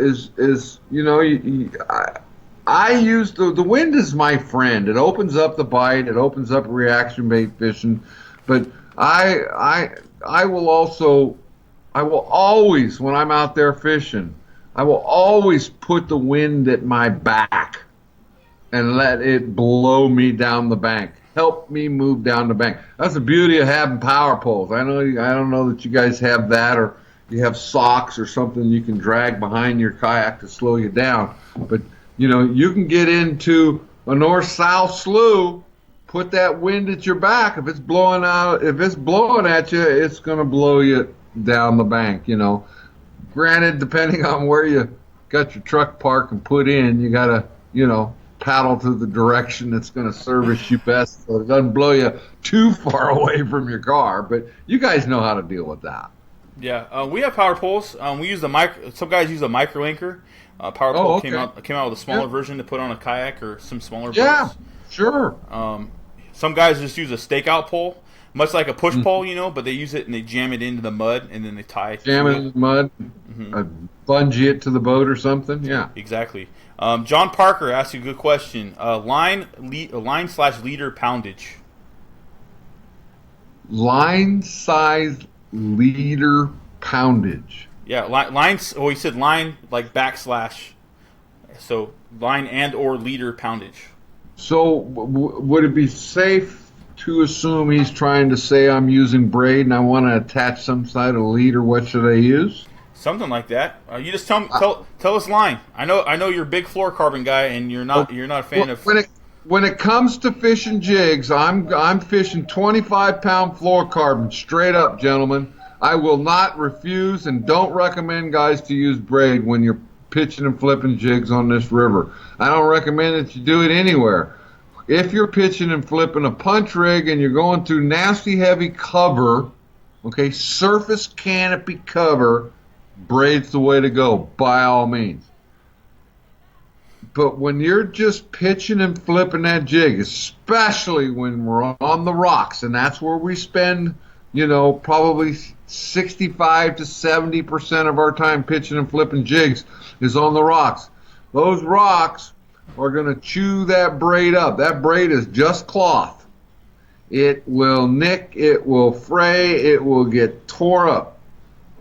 I use the wind is my friend. It opens up the bite. It opens up reaction bait fishing. But I will always, when I'm out there fishing, I will always put the wind at my back and let it blow me down the bank. Help me move down the bank. That's the beauty of having power poles. I don't know that you guys have that, or you have socks or something you can drag behind your kayak to slow you down. But, you can get into a north-south slough, put that wind at your back. If it's blowing at you, it's going to blow you down the bank, Granted, depending on where you got your truck parked and put in, you got to, paddle to the direction that's going to service you best so it doesn't blow you too far away from your car. But you guys know how to deal with that. Yeah, we have power poles. We use the micro. Some guys use a micro anchor. Power pole okay. came out with a smaller Yeah. version to put on a kayak or some smaller Yeah, boats. sure. Some guys just use a stakeout pole, much like a push Mm. pole, but they use it and they jam it into the mud and then they tie it. Jam it in the mud, bungee it to the boat or something. Yeah. Exactly. John Parker asked you a good question. Line / leader poundage. Line size leader poundage. Yeah, lines. Oh, he said line like backslash. So line and or leader poundage. So would it be safe to assume he's trying to say I'm using braid and I want to attach some side of lead, or what should I use? Something like that. You just tell us line. I know you're a big fluorocarbon guy, and you're not a fan of. When it comes to fishing jigs, I'm fishing 25-pound fluorocarbon straight up, gentlemen. I will not refuse and don't recommend guys to use braid when you're pitching and flipping jigs on this river. I don't recommend that you do it anywhere. If you're pitching and flipping a punch rig and you're going through nasty heavy cover, okay, surface canopy cover, braid's the way to go, by all means. But when you're just pitching and flipping that jig, especially when we're on the rocks, and that's where we spend, probably 65 to 70% of our time pitching and flipping jigs is on the rocks. Those rocks are going to chew that braid up. That braid is just cloth. It will nick, it will fray, it will get tore up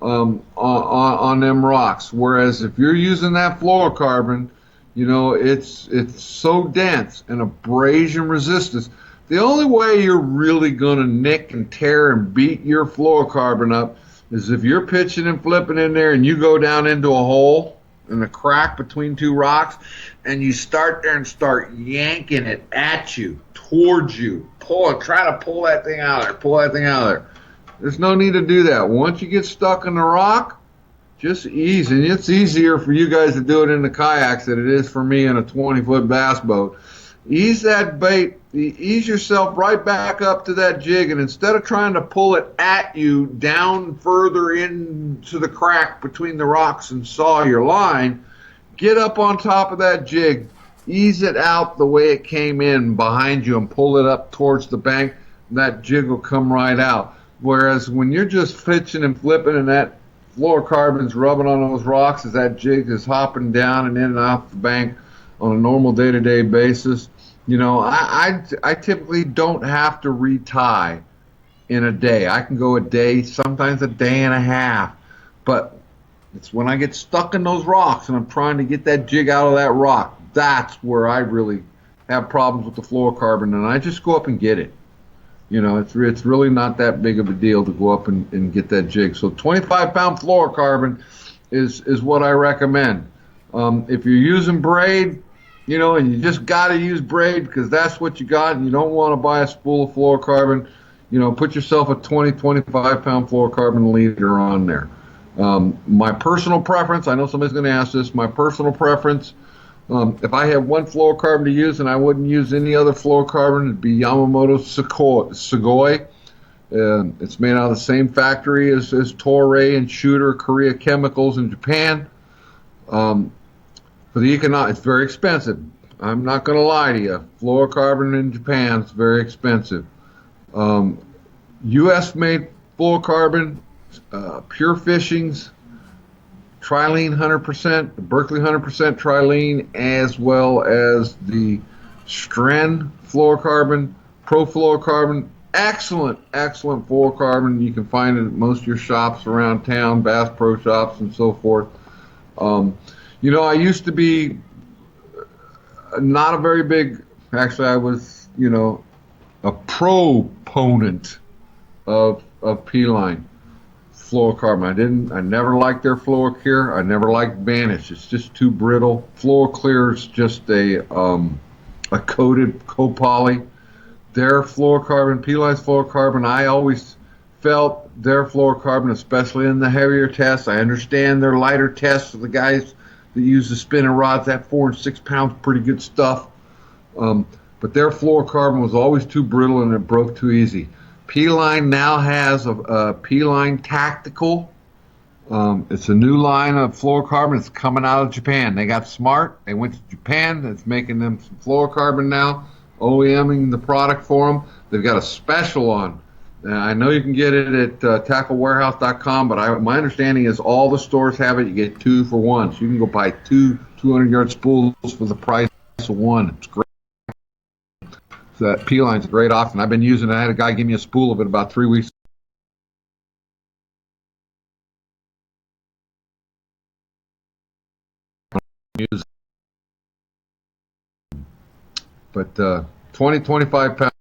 on them rocks. Whereas if you're using that fluorocarbon, it's so dense and abrasion resistance. The only way you're really going to nick and tear and beat your fluorocarbon up is if you're pitching and flipping in there and you go down into a hole in a crack between two rocks and you start there and start yanking it at you, towards you. Try to pull that thing out of there. There's no need to do that. Once you get stuck in the rock, just ease. And it's easier for you guys to do it in the kayaks than it is for me in a 20-foot bass boat. Ease that bait, ease yourself right back up to that jig, and instead of trying to pull it at you down further into the crack between the rocks and saw your line, get up on top of that jig, ease it out the way it came in behind you and pull it up towards the bank, and that jig will come right out. Whereas when you're just fishing and flipping and that fluorocarbon's rubbing on those rocks as that jig is hopping down and in and off the bank on a normal day-to-day basis, I typically don't have to retie in a day. I can go a day, sometimes a day and a half. But it's when I get stuck in those rocks and I'm trying to get that jig out of that rock, that's where I really have problems with the fluorocarbon, and I just go up and get it. It's really not that big of a deal to go up and get that jig. So 25-pound fluorocarbon is what I recommend. If you're using braid, and you just got to use braid because that's what you got, and you don't want to buy a spool of fluorocarbon, put yourself a 25-pound fluorocarbon leader on there. My personal preference, I know somebody's going to ask this, my personal preference, if I had one fluorocarbon to use and I wouldn't use any other fluorocarbon, it'd be Yamamoto Sugoi. It's made out of the same factory as Toray and Shooter Korea Chemicals in Japan. For the it's very expensive. I'm not going to lie to you. Fluorocarbon in Japan is very expensive. U.S.-made fluorocarbon, Pure Fishing's Trilene 100%, the Berkeley 100% Trilene, as well as the Stren fluorocarbon, Pro fluorocarbon. Excellent fluorocarbon. You can find it at most of your shops around town, Bass Pro Shops and so forth. I used to be not a very big, actually I was, a proponent of P-Line fluorocarbon. I never liked their Fluorocure. I never liked Vanish. It's just too brittle. Fluoroclear is just a coated copoly. Their fluorocarbon, P-Line's fluorocarbon, I always felt their fluorocarbon, especially in the heavier tests. I understand their lighter tests of the guys that use the spinning rods. That 4 and 6 pounds, pretty good stuff. But their fluorocarbon was always too brittle and it broke too easy. P-Line now has a P-Line Tactical It's a new line of fluorocarbon. It's coming out of Japan. They got smart. They went to Japan. It's making them some fluorocarbon now, OEMing the product for them. They've got a special on. I know you can get it at tacklewarehouse.com, but my understanding is all the stores have it. You get 2 for 1. So you can go buy 200-yard spools for the price of 1. It's great. So that P-line's a great option. I've been using it. I had a guy give me a spool of it about 3 weeks. But 20, 25 pounds,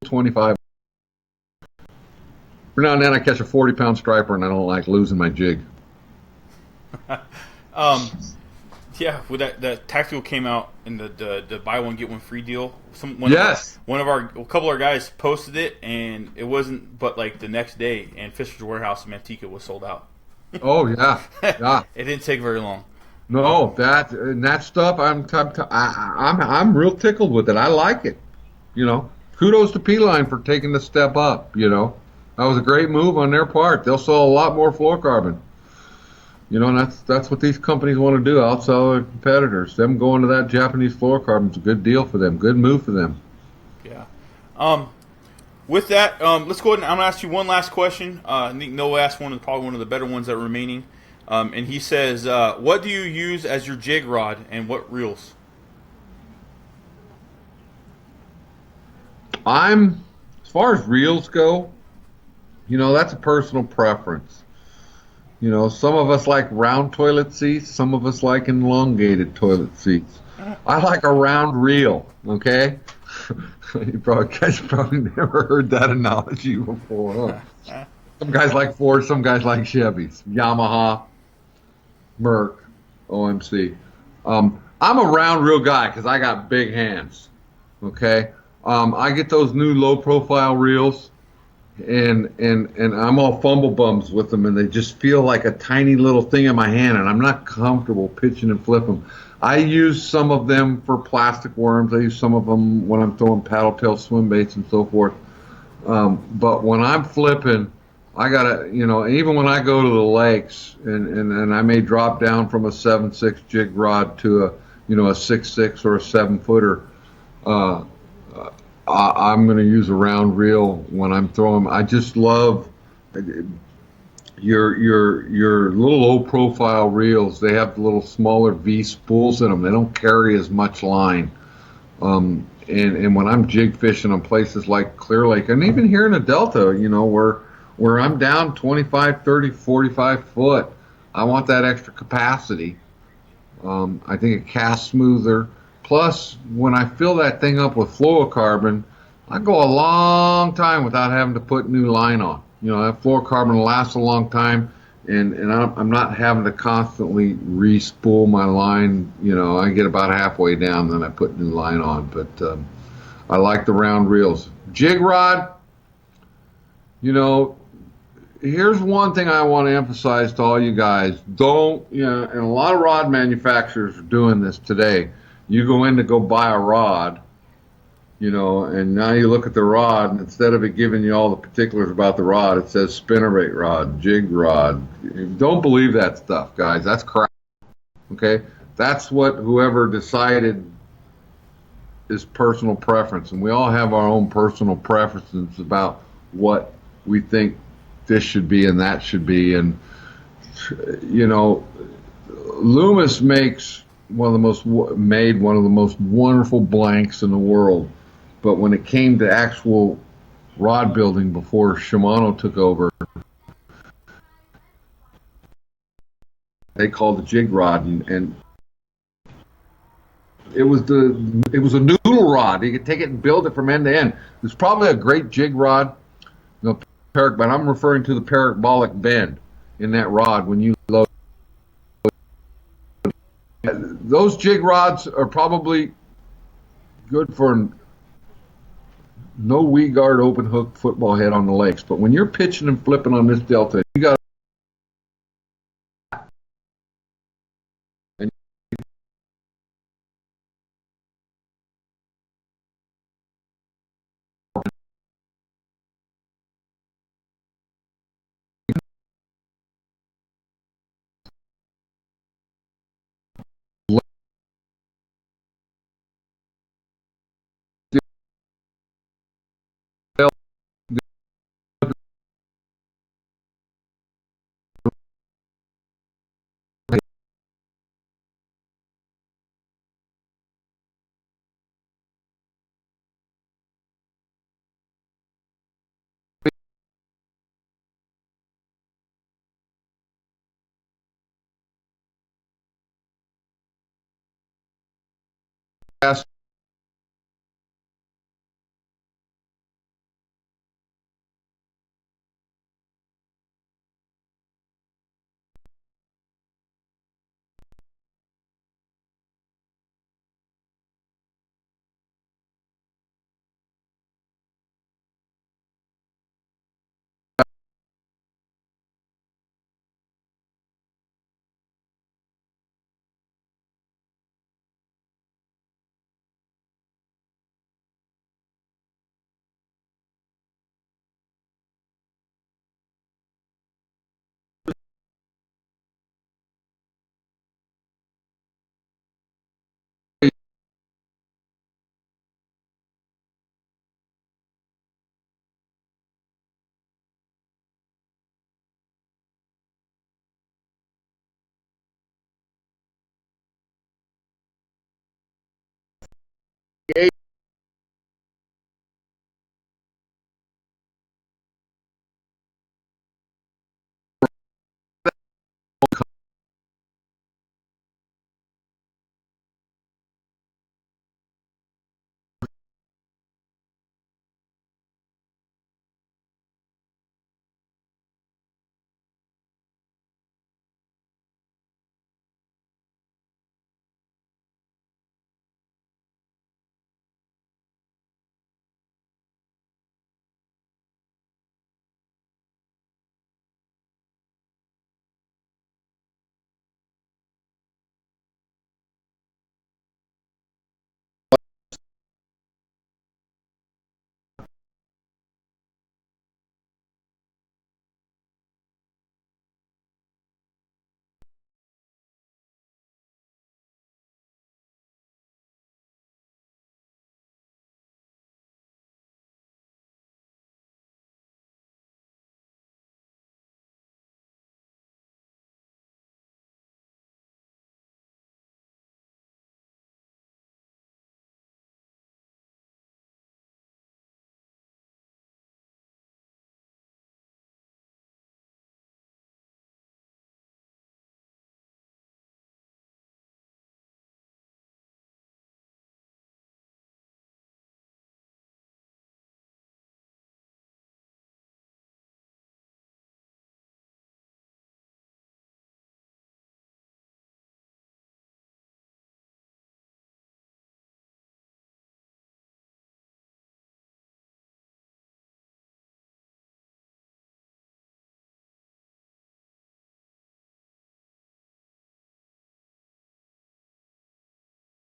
25. For now and then I catch a 40-pound striper, and I don't like losing my jig. Yeah, with that tactical came out in the buy one get one free deal. Yes. A couple of our guys posted it, and it wasn't but like the next day, and Fisher's Warehouse in Manteca was sold out. Oh yeah, yeah. It didn't take very long. No, that stuff. I'm real tickled with it. I like it. Kudos to P-Line for taking the step up. That was a great move on their part. They'll sell a lot more fluorocarbon. And that's what these companies want to do. Outsell their competitors. Them going to that Japanese fluorocarbon is a good deal for them. Good move for them. Yeah. With that, let's go ahead and I'm gonna ask you one last question. I think Noah asked probably one of the better ones that are remaining. And he says, what do you use as your jig rod and what reels? As far as reels go, that's a personal preference. Some of us like round toilet seats. Some of us like elongated toilet seats. I like a round reel, okay? You probably never heard that analogy before, huh? Some guys like Ford, some guys like Chevys. Yamaha, Merc, OMC. I'm a round reel guy because I got big hands, okay? I get those new low-profile reels, and I'm all fumble bums with them, and they just feel like a tiny little thing in my hand, and I'm not comfortable pitching and flipping. I use some of them for plastic worms. I use some of them when I'm throwing paddle tail swim baits and so forth. But when I'm flipping, I gotta, even when I go to the lakes and I may drop down from a 7.6 jig rod to a 6.6 or a 7-footer, I'm going to use a round reel when I'm throwing. I just love your little low profile reels. They have the little smaller V spools in them. They don't carry as much line. And when I'm jig fishing on places like Clear Lake, and even here in the Delta, where I'm down 25, 30, 45 foot, I want that extra capacity. I think it casts smoother. Plus, when I fill that thing up with fluorocarbon, I go a long time without having to put new line on. That fluorocarbon lasts a long time, and I'm not having to constantly re-spool my line. I get about halfway down, then I put new line on. But I like the round reels. Jig rod, here's one thing I want to emphasize to all you guys. Don't, and a lot of rod manufacturers are doing this today. You go in to go buy a rod, and now you look at the rod, and instead of it giving you all the particulars about the rod, it says spinnerbait rod, jig rod. Don't believe that stuff, guys. That's crap. Okay? That's what whoever decided is personal preference, and we all have our own personal preferences about what we think this should be and that should be. And, Loomis makes one of the most wonderful blanks in the world. But when it came to actual rod building before Shimano took over, they called the jig rod, and it was a noodle rod. You could take it and build it from end to end. It's probably a great jig rod, but I'm referring to the parabolic bend in that rod when you load. Those jig rods are probably good for no weed guard open hook football head on the lakes. But when you're pitching and flipping on this Delta, you got Bass